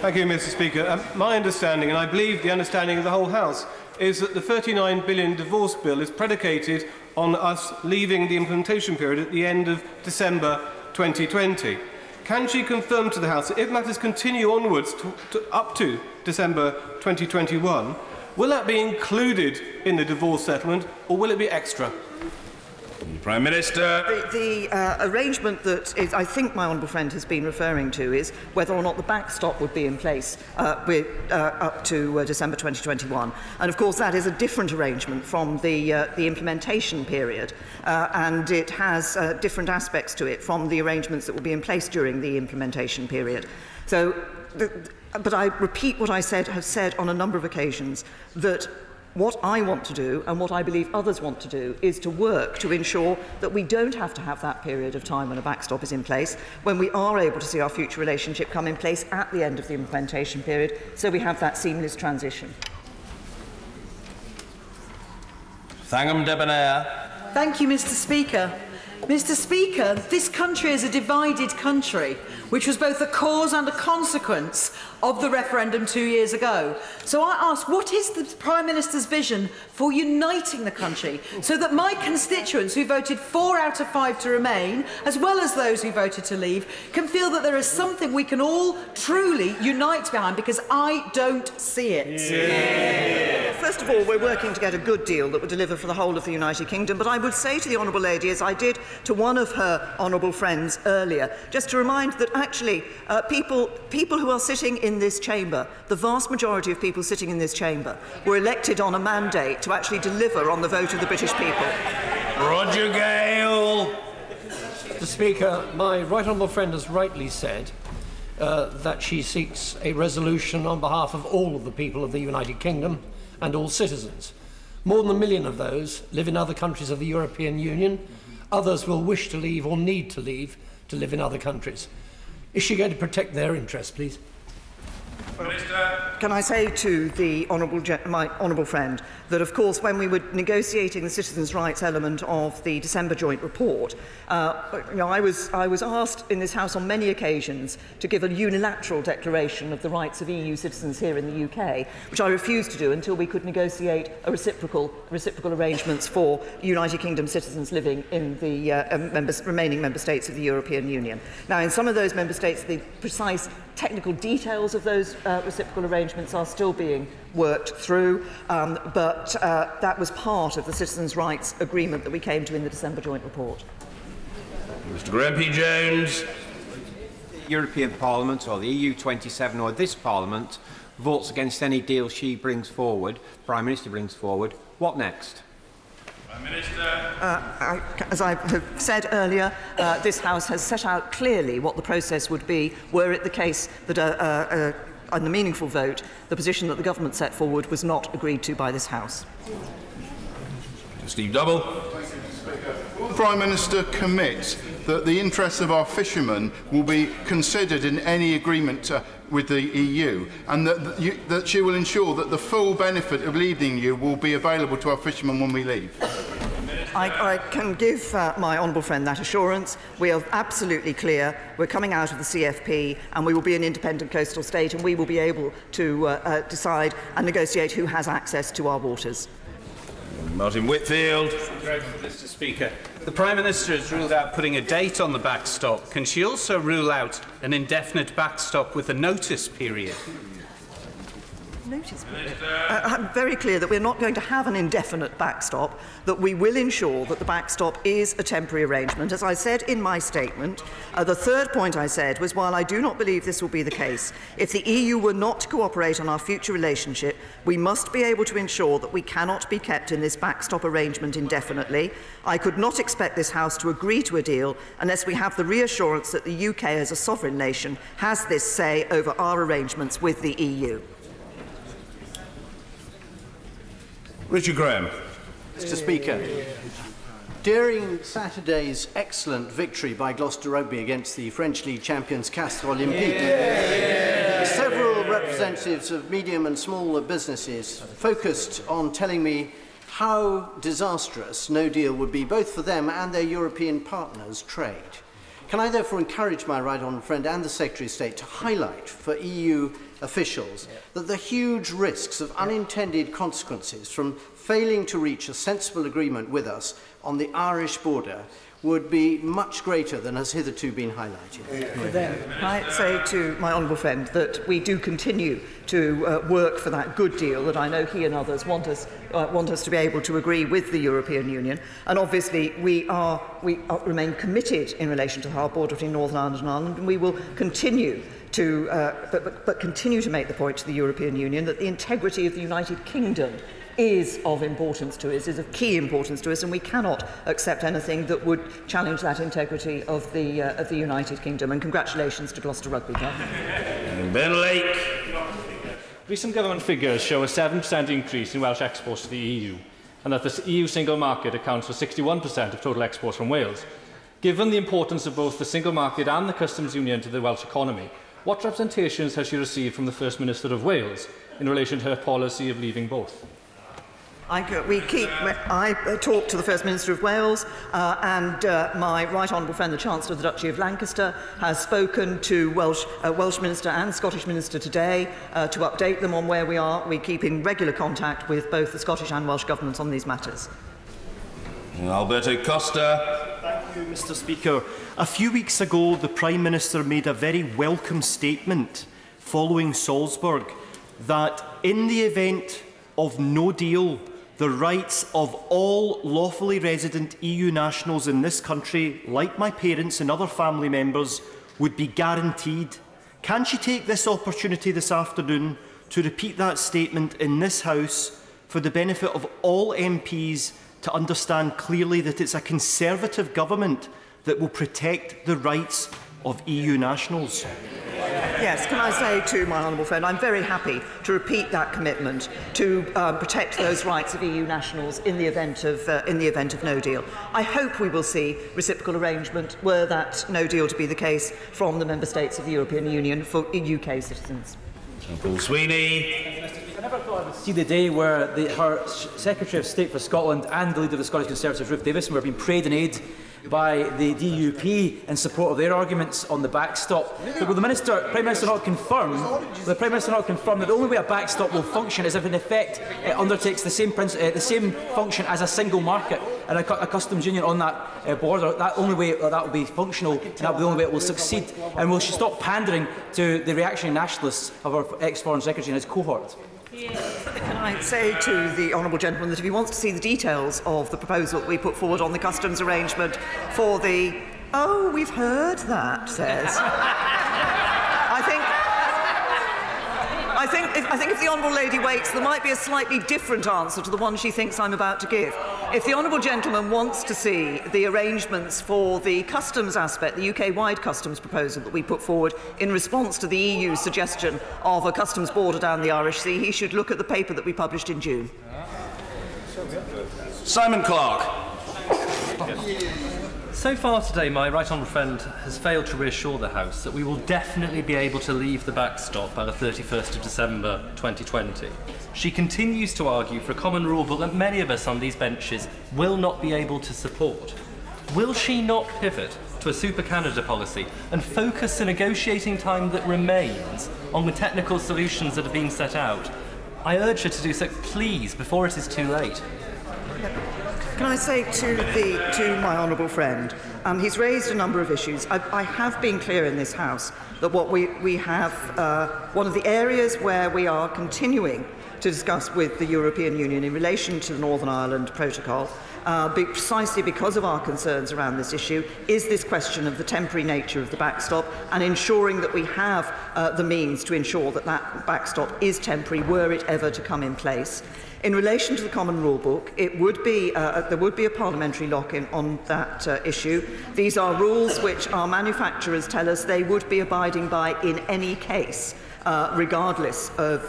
Thank you, Mr. Speaker. My understanding, and I believe the understanding of the whole House, is that the £39 billion divorce bill is predicated on us leaving the implementation period at the end of December 2020. Can she confirm to the House that if matters continue onwards up to December 2021, will that be included in the divorce settlement, or will it be extra? Prime Minister. The arrangement that I think my honourable friend has been referring to is whether or not the backstop would be in place up to December 2021. And of course that is a different arrangement from the implementation period, and it has different aspects to it from the arrangements that will be in place during the implementation period. So, but I repeat what I have said on a number of occasions, that what I want to do, and what I believe others want to do, is to work to ensure that we don't have to have that period of time when a backstop is in place, when we are able to see our future relationship come in place at the end of the implementation period, so we have that seamless transition. Thangham Debonair. Thank you, Mr. Speaker. Mr. Speaker, this country is a divided country, which was both a cause and a consequence of the referendum 2 years ago. So I ask, what is the Prime Minister's vision for uniting the country so that my constituents who voted 4 out of 5 to remain, as well as those who voted to leave, can feel that there is something we can all truly unite behind, because I don't see it. first of all, we're working to get a good deal that would deliver for the whole of the United Kingdom, but I would say to the Honourable Lady, as I did to one of her honourable friends earlier, just to remind that actually people who are sitting in this chamber, the vast majority of people sitting in this chamber, were elected on a mandate to actually deliver on the vote of the British people. Roger Gale. Mr. Speaker, my right honourable friend has rightly said that she seeks a resolution on behalf of all of the people of the United Kingdom and all citizens. More than 1 million of those live in other countries of the European Union. Others will wish to leave or need to leave to live in other countries. Is she going to protect their interests, please? Can I say to the my honourable friend that, of course, when we were negotiating the citizens' rights element of the December joint report, I was asked in this House on many occasions to give a unilateral declaration of the rights of EU citizens here in the UK, which I refused to do until we could negotiate a reciprocal arrangements for United Kingdom citizens living in the remaining member states of the European Union. Now, in some of those member states, the precise technical details of those reciprocal arrangements are still being worked through, but that was part of the citizens' rights agreement that we came to in the December joint report. Mr. Graham P. Jones. The European Parliament or the EU 27 or this Parliament votes against any deal she brings forward, Prime Minister brings forward, what next? As I have said earlier, this House has set out clearly what the process would be were it the case that on the meaningful vote, the position that the government set forward was not agreed to by this House. Steve Double. Will the Prime Minister commit that the interests of our fishermen will be considered in any agreement with the EU, and that she will ensure that the full benefit of leaving you will be available to our fishermen when we leave? I can give my honourable friend that assurance. We are absolutely clear. We're coming out of the CFP and we will be an independent coastal state, and we will be able to decide and negotiate who has access to our waters. Martin Whitfield. Mr. Speaker, the Prime Minister has ruled out putting a date on the backstop. Can she also rule out an indefinite backstop with a notice period? I'm very clear that we're not going to have an indefinite backstop, that we will ensure that the backstop is a temporary arrangement. As I said in my statement, the third point I said was, while I do not believe this will be the case, if the EU were not to cooperate on our future relationship, we must be able to ensure that we cannot be kept in this backstop arrangement indefinitely. I could not expect this House to agree to a deal unless we have the reassurance that the UK as a sovereign nation has this say over our arrangements with the EU. Richard Graham. Mr. Speaker, during Saturday's excellent victory by Gloucester Rugby against the French League champions Castres Olympique, several representatives of medium and smaller businesses focused on telling me how disastrous no deal would be both for them and their European partners' trade. Can I therefore encourage my right honourable friend and the Secretary of State to highlight for EU officials that the huge risks of unintended consequences from failing to reach a sensible agreement with us on the Irish border would be much greater than has hitherto been highlighted? I say to my honourable friend that we do continue to work for that good deal that I know he and others want us to be able to agree with the European Union, and obviously we remain committed in relation to the hard border between Northern Ireland and Ireland, and we will continue to continue to make the point to the European Union that the integrity of the United Kingdom is of importance to us, is of key importance to us, and we cannot accept anything that would challenge that integrity of the United Kingdom. And congratulations to Gloucester Rugby Club. Ben Lake. Recent government figures show a 7% increase in Welsh exports to the EU, and that the EU single market accounts for 61% of total exports from Wales. Given the importance of both the single market and the customs union to the Welsh economy, what representations has she received from the First Minister of Wales in relation to her policy of leaving both? I talked to the First Minister of Wales, and my right honourable friend, the Chancellor of the Duchy of Lancaster, has spoken to Welsh Minister and Scottish Minister today to update them on where we are. We keep in regular contact with both the Scottish and Welsh governments on these matters. Alberto Costa. Thank you, Mr. Speaker. A few weeks ago, the Prime Minister made a very welcome statement following Salzburg that in the event of no deal, the rights of all lawfully resident EU nationals in this country, like my parents and other family members, would be guaranteed. Can she take this opportunity this afternoon to repeat that statement in this House for the benefit of all MPs to understand clearly that it's a Conservative government that will protect the rights of EU nationals? Yes, can I say to my honourable friend, I'm very happy to repeat that commitment to protect those rights of EU nationals in the event of no deal. I hope we will see reciprocal arrangement, were that no deal to be the case, from the member states of the European Union for UK citizens. Paul Sweeney. I never thought I would see the day where her Secretary of State for Scotland and the leader of the Scottish Conservatives, Ruth Davidson, were being prayed in aid by the DUP in support of their arguments on the backstop. But will the Prime Minister not confirm that the only way a backstop will function is if in effect it undertakes the same function as a single market and a customs union on that border? That only way that will be functional, and that will be the only way it will succeed. And will she stop pandering to the reactionary nationalists of our ex-Foreign Secretary and his cohort? Can I say to the honourable gentleman that if he wants to see the details of the proposal that we put forward on the customs arrangement for the... Oh, we've heard that, says. I think if the honourable lady waits, there might be a slightly different answer to the one she thinks I'm about to give. If the honourable gentleman wants to see the arrangements for the customs aspect, the UK-wide customs proposal that we put forward in response to the EU's suggestion of a customs border down the Irish Sea, he should look at the paper that we published in June. Simon Clark. So far today, my right honourable friend has failed to reassure the House that we will definitely be able to leave the backstop by the 31st of December 2020. She continues to argue for a common rule book that many of us on these benches will not be able to support. Will she not pivot to a Super Canada policy and focus the negotiating time that remains on the technical solutions that have been set out? I urge her to do so, please, before it is too late. Can I say to my honourable friend, he's raised a number of issues. I have been clear in this House that what we have, one of the areas where we are continuing to discuss with the European Union in relation to the Northern Ireland Protocol, precisely because of our concerns around this issue, is this question of the temporary nature of the backstop and ensuring that we have the means to ensure that that backstop is temporary were it ever to come in place. In relation to the Common Rule Book, it would be, there would be a parliamentary lock-in on that issue. These are rules which our manufacturers tell us they would be abiding by in any case, regardless of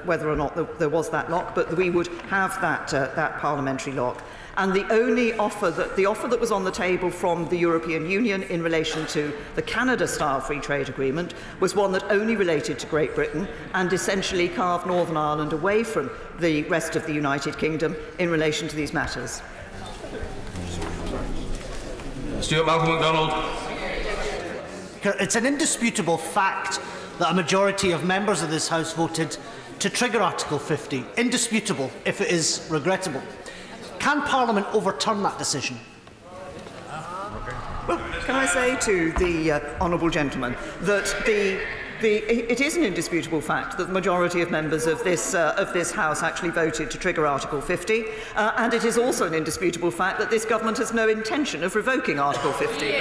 whether or not there was that lock, but we would have that parliamentary lock. And the offer that was on the table from the European Union in relation to the Canada-style free trade agreement was one that only related to Great Britain and essentially carved Northern Ireland away from the rest of the United Kingdom in relation to these matters. Stuart Malcolm MacDonald. It's an indisputable fact that a majority of members of this House voted to trigger Article 50. Indisputable, if it is regrettable. Can Parliament overturn that decision? Well, can I say to the honourable gentleman that it is an indisputable fact that the majority of members of this House actually voted to trigger Article 50, and it is also an indisputable fact that this government has no intention of revoking Article 50.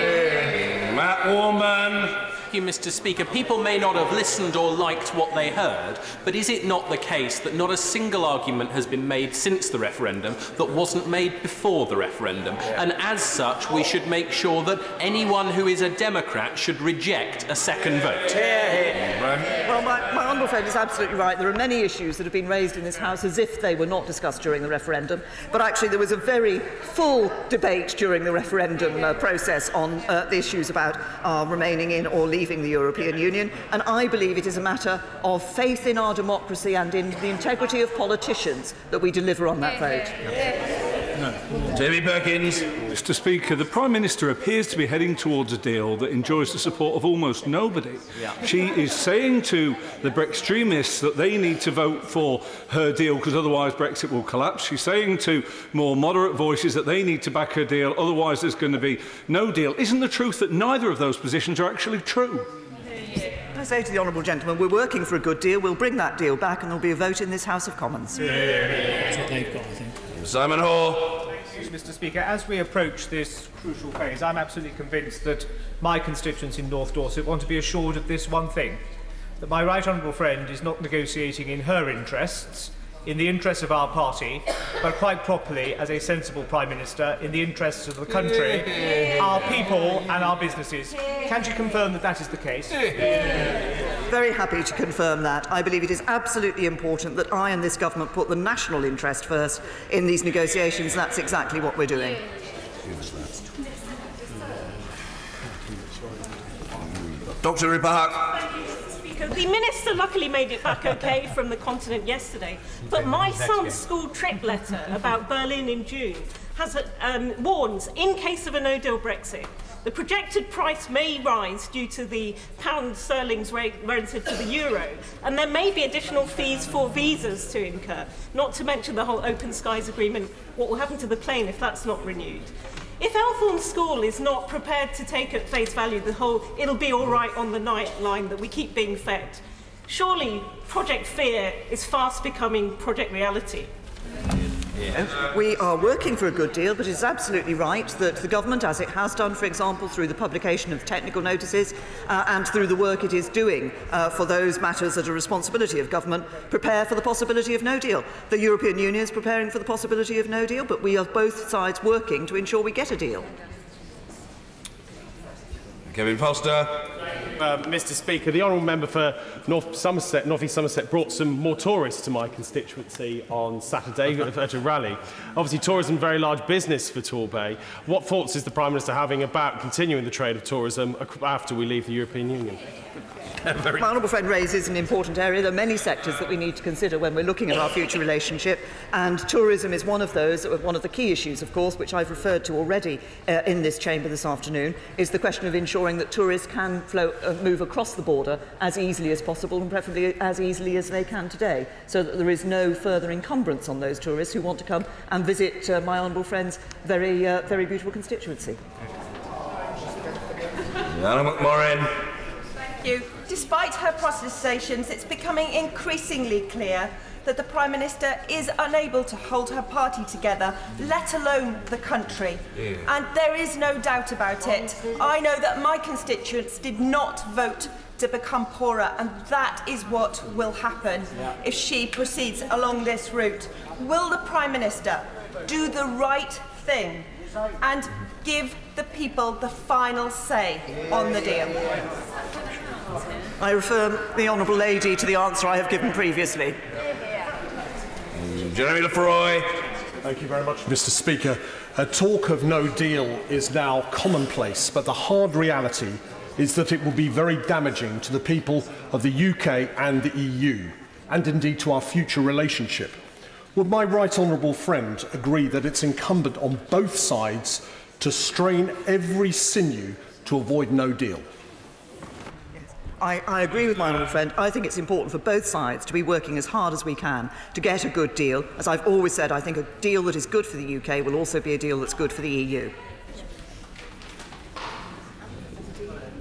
Matt Warman. Thank you, Mr. Speaker. People may not have listened or liked what they heard, but is it not the case that not a single argument has been made since the referendum that wasn't made before the referendum? And as such, we should make sure that anyone who is a Democrat should reject a second vote. Well, my honourable friend is absolutely right. There are many issues that have been raised in this House as if they were not discussed during the referendum, but actually there was a very full debate during the referendum process on the issues about remaining in or leaving the European Union, and I believe it is a matter of faith in our democracy and in the integrity of politicians that we deliver on that vote. David Perkins. Mr. Speaker, the Prime Minister appears to be heading towards a deal that enjoys the support of almost nobody. She is saying to the Brextremists that they need to vote for her deal because otherwise Brexit will collapse. She's saying to more moderate voices that they need to back her deal, otherwise there's going to be no deal. Isn't the truth that neither of those positions are actually true? simply say to the honourable gentleman, we're working for a good deal, we'll bring that deal back and there'll be a vote in this House of Commons. That's what they've got, I think. Simon Hall. Mr. Speaker, as we approach this crucial phase, I'm absolutely convinced that my constituents in North Dorset want to be assured of this one thing, that my right honourable friend is not negotiating in her interests, in the interests of our party, but quite properly, as a sensible Prime Minister, in the interests of the country, our people and our businesses. Can she confirm that that is the case? Very happy to confirm that. I believe it is absolutely important that I and this government put the national interest first in these negotiations. That's exactly what we're doing. Dr. Ripahak. The Minister luckily made it back okay from the continent yesterday, but my son's school trip letter about Berlin in June has warns, in case of a no-deal Brexit, the projected price may rise due to the pound sterling's rate relative to the euro, and there may be additional fees for visas to incur, not to mention the whole Open Skies agreement, what will happen to the plane if that's not renewed. If Elthorne School is not prepared to take at face value the whole "it'll be all right on the night" line that we keep being fed, surely Project Fear is fast becoming Project Reality. We are working for a good deal, but it's absolutely right that the government, as it has done, for example, through the publication of technical notices and through the work it is doing for those matters that are responsibility of government, prepare for the possibility of no deal. The European Union is preparing for the possibility of no deal, but we are both sides working to ensure we get a deal. Kevin Foster. Mr. Speaker, the honourable member for North East Somerset brought some more tourists to my constituency on Saturday at a rally. Obviously, tourism is a very large business for Torbay. What thoughts is the Prime Minister having about continuing the trade of tourism after we leave the European Union? My honourable friend raises an important area. There are many sectors that we need to consider when we're looking at our future relationship, and tourism is one of those. One of the key issues, of course, which I've referred to already in this chamber this afternoon, is the question of ensuring that tourists can move across the border as easily as possible, and preferably as easily as they can today, so that there is no further encumbrance on those tourists who want to come and visit my honourable friend's very beautiful constituency. Anna McMorrin. Thank you. Despite her protestations, it's becoming increasingly clear that the Prime Minister is unable to hold her party together, let alone the country. Yeah. And there is no doubt about it. I know that my constituents did not vote to become poorer, and that is what will happen if she proceeds along this route. Will the Prime Minister do the right thing and give the people the final say on the deal? I refer the honourable lady to the answer I have given previously. Jeremy Lefroy. Thank you very much, Mr. Speaker. Talk of no deal is now commonplace, but the hard reality is that it will be very damaging to the people of the UK and the EU, and indeed to our future relationship. Would my right honourable friend agree that it's incumbent on both sides to strain every sinew to avoid no deal? I agree with my honourable friend. I think it's important for both sides to be working as hard as we can to get a good deal. As I've always said, I think a deal that is good for the UK will also be a deal that's good for the EU.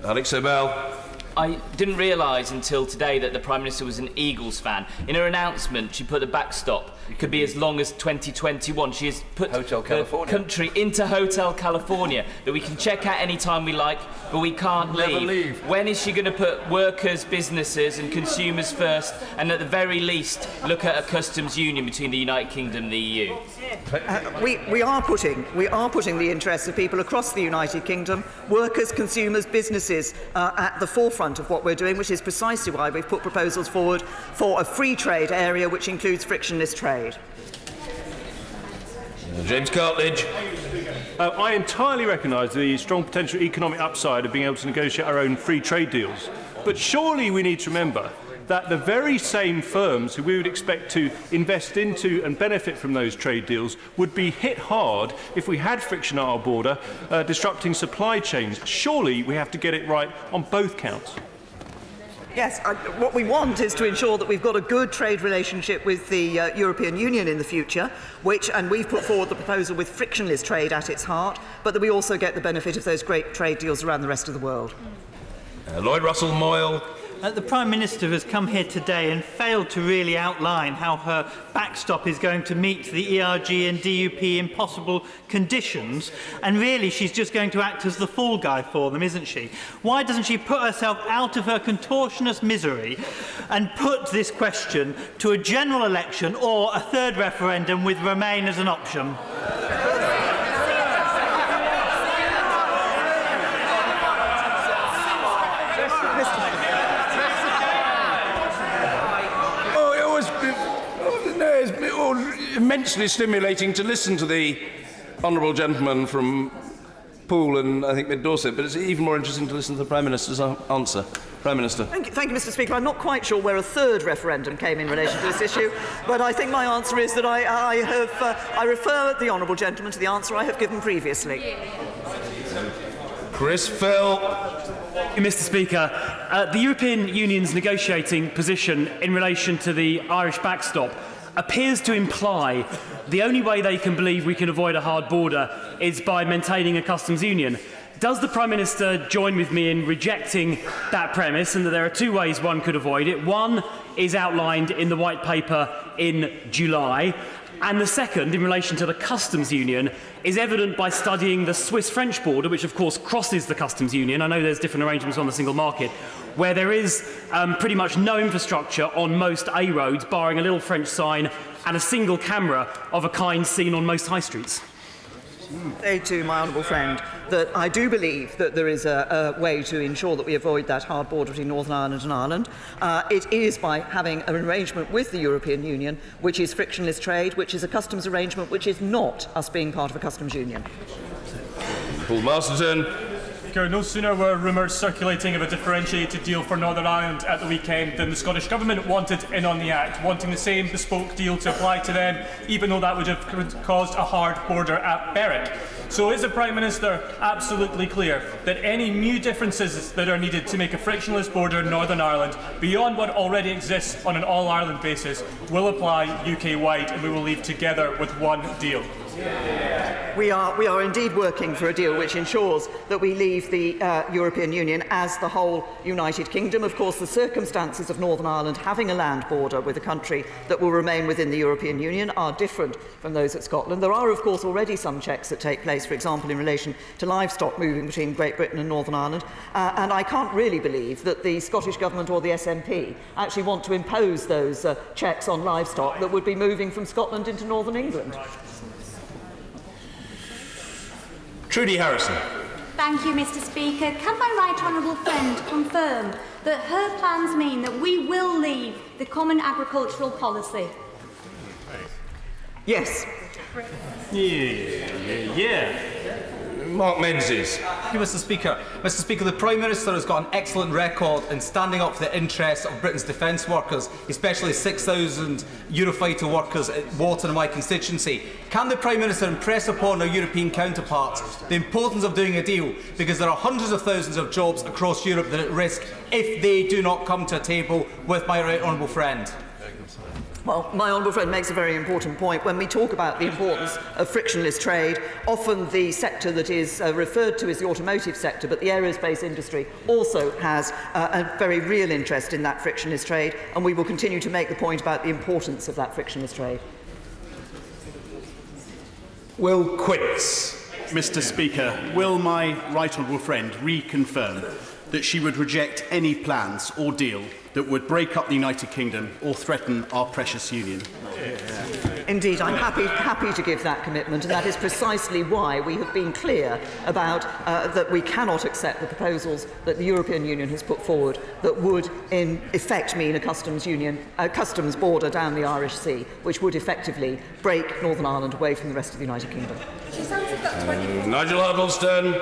Alex Sobel. I didn't realise until today that the Prime Minister was an Eagles fan. In her announcement, she put the backstop could be as long as 2021. She has put the country into Hotel California, that we can check out any time we like, but we can't leave. When is she going to put workers, businesses and consumers first, and at the very least look at a customs union between the United Kingdom and the EU? We are putting the interests of people across the United Kingdom, workers, consumers, businesses, at the forefront of what we're doing, which is precisely why we've put proposals forward for a free trade area which includes frictionless trade. James Cartledge. I entirely recognise the strong potential economic upside of being able to negotiate our own free trade deals. But surely we need to remember that the very same firms who we would expect to invest into and benefit from those trade deals would be hit hard if we had friction at our border, disrupting supply chains. Surely we have to get it right on both counts. Yes, what we want is to ensure that we've got a good trade relationship with the European Union in the future, and we've put forward the proposal with frictionless trade at its heart, but that we also get the benefit of those great trade deals around the rest of the world. Lloyd Russell Moyle. The Prime Minister has come here today and failed to really outline how her backstop is going to meet the ERG and DUP impossible conditions, and really she's just going to act as the fall guy for them, isn't she? Why doesn't she put herself out of her contortionist misery and put this question to a general election or a third referendum with Remain as an option? Immensely stimulating to listen to the honourable gentleman from Poole and I think Mid-Dorset, but it's even more interesting to listen to the Prime Minister's answer. Prime Minister. Thank you, Mr. Speaker. I'm not quite sure where a third referendum came in relation to this issue, but I think my answer is that I refer the honourable gentleman to the answer I have given previously. Chris Phil. Mr. Speaker, the European Union's negotiating position in relation to the Irish backstop appears to imply the only way they can believe we can avoid a hard border is by maintaining a customs union. Does the Prime Minister join with me in rejecting that premise, and that there are two ways one could avoid it? One is outlined in the White Paper in July, and the second, in relation to the customs union, is evident by studying the Swiss-French border, which of course crosses the customs union. I know there's different arrangements on the single market, where there is pretty much no infrastructure on most A roads, barring a little French sign and a single camera of a kind seen on most high streets. Say to my honourable friend that I do believe that there is a way to ensure that we avoid that hard border between Northern Ireland and Ireland. It is by having an arrangement with the European Union, which is frictionless trade, which is a customs arrangement, which is not us being part of a customs union. Paul Masterton. No sooner were rumours circulating of a differentiated deal for Northern Ireland at the weekend than the Scottish Government wanted in on the act, wanting the same bespoke deal to apply to them, even though that would have caused a hard border at Berwick. So is the Prime Minister absolutely clear that any new differences that are needed to make a frictionless border in Northern Ireland, beyond what already exists on an all-Ireland basis, will apply UK-wide, and we will leave together with one deal? We are indeed working for a deal which ensures that we leave the European Union as the whole United Kingdom. Of course, the circumstances of Northern Ireland having a land border with a country that will remain within the European Union are different from those at Scotland. There are, of course, already some checks that take place, for example, in relation to livestock moving between Great Britain and Northern Ireland. And I can't really believe that the Scottish Government or the SNP actually want to impose those checks on livestock that would be moving from Scotland into Northern England. Trudy Harrison. Thank you, Mr. Speaker. Can my right honourable friend confirm that her plans mean that we will leave the Common Agricultural Policy? Yes. Yeah. Mark Menzies. Thank you, Mr. Speaker. Mr. Speaker, the Prime Minister has got an excellent record in standing up for the interests of Britain's defence workers, especially 6,000 Eurofighter workers at Wharton in my constituency. Can the Prime Minister impress upon our European counterparts the importance of doing a deal, because there are hundreds of thousands of jobs across Europe that are at risk if they do not come to a table with my right honourable friend? Well, my honourable friend makes a very important point. When we talk about the importance of frictionless trade, often the sector that is referred to is the automotive sector, but the aerospace industry also has a very real interest in that frictionless trade, and we will continue to make the point about the importance of that frictionless trade. Will Quince. Mr. Speaker, will my right honourable friend reconfirm that she would reject any plans or deal that would break up the United Kingdom or threaten our precious union? Indeed, I'm happy to give that commitment, and that is precisely why we have been clear about that we cannot accept the proposals that the European Union has put forward that would, in effect, mean a customs border down the Irish Sea, which would effectively break Northern Ireland away from the rest of the United Kingdom. Nigel Huddleston.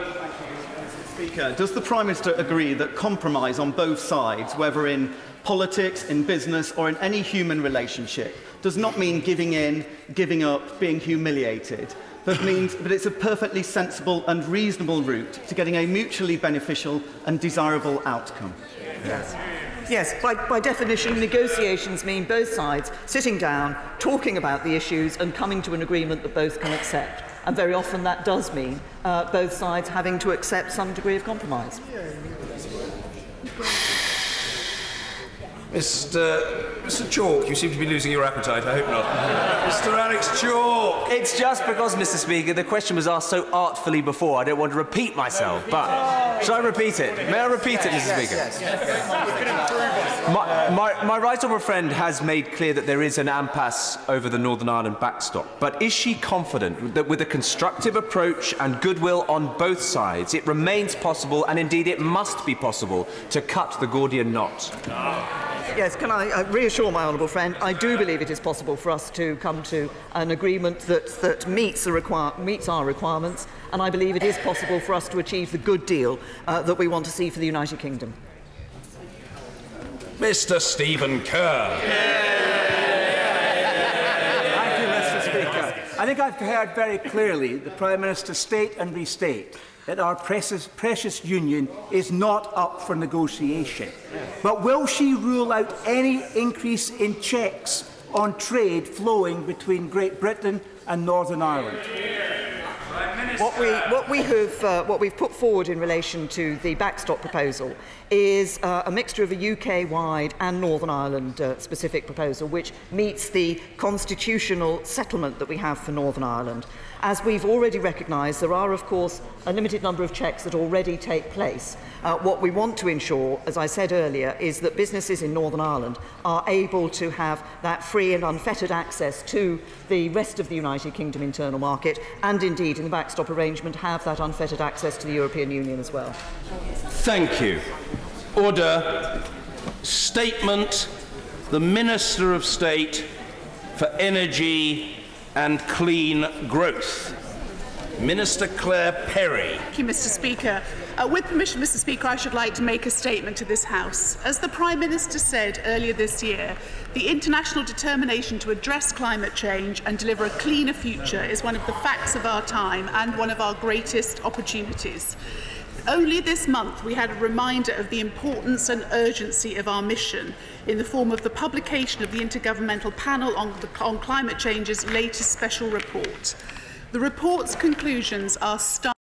Speaker, does the Prime Minister agree that compromise on both sides, whether in politics, in business or in any human relationship, does not mean giving in, giving up, being humiliated, but it's a perfectly sensible and reasonable route to getting a mutually beneficial and desirable outcome? Yes. Yes, by definition, negotiations mean both sides sitting down, talking about the issues and coming to an agreement that both can accept. And very often that does mean both sides having to accept some degree of compromise. Mr. Chalk, you seem to be losing your appetite. I hope not. Mr. Alex Chalk. It's just because, Mr. Speaker, the question was asked so artfully before. I don't want to repeat myself, but shall I repeat it? May I repeat it, Mr. Speaker? Yes. My right honourable friend has made clear that there is an impasse over the Northern Ireland backstop, but is she confident that with a constructive approach and goodwill on both sides, it remains possible, and indeed it must be possible, to cut the Gordian knot? Yes, can I reassure my honourable friend, I do believe it is possible for us to come to an agreement that meets our requirements, and I believe it is possible for us to achieve the good deal that we want to see for the United Kingdom. Mr. Stephen Kerr. Thank you, Mr. Speaker. I think I've heard very clearly the Prime Minister state and restate that our precious union is not up for negotiation. But will she rule out any increase in checks on trade flowing between Great Britain and Northern Ireland? What we've put forward in relation to the backstop proposal is a mixture of a UK-wide and Northern Ireland-specific proposal, which meets the constitutional settlement that we have for Northern Ireland. As we've already recognised, there are, of course, a limited number of checks that already take place. What we want to ensure, as I said earlier, is that businesses in Northern Ireland are able to have that free and unfettered access to the rest of the United Kingdom internal market, and indeed, in the backstop arrangement, have that unfettered access to the European Union as well. Thank you. Order. Statement. The Minister of State for Energy and Clean Growth. Minister Claire Perry. Thank you, Mr. Speaker. With permission, Mr. Speaker, I should like to make a statement to this House. As the Prime Minister said earlier this year, the international determination to address climate change and deliver a cleaner future is one of the facts of our time and one of our greatest opportunities. Only this month we had a reminder of the importance and urgency of our mission in the form of the publication of the Intergovernmental Panel on Climate Change's latest special report. The report's conclusions are stark.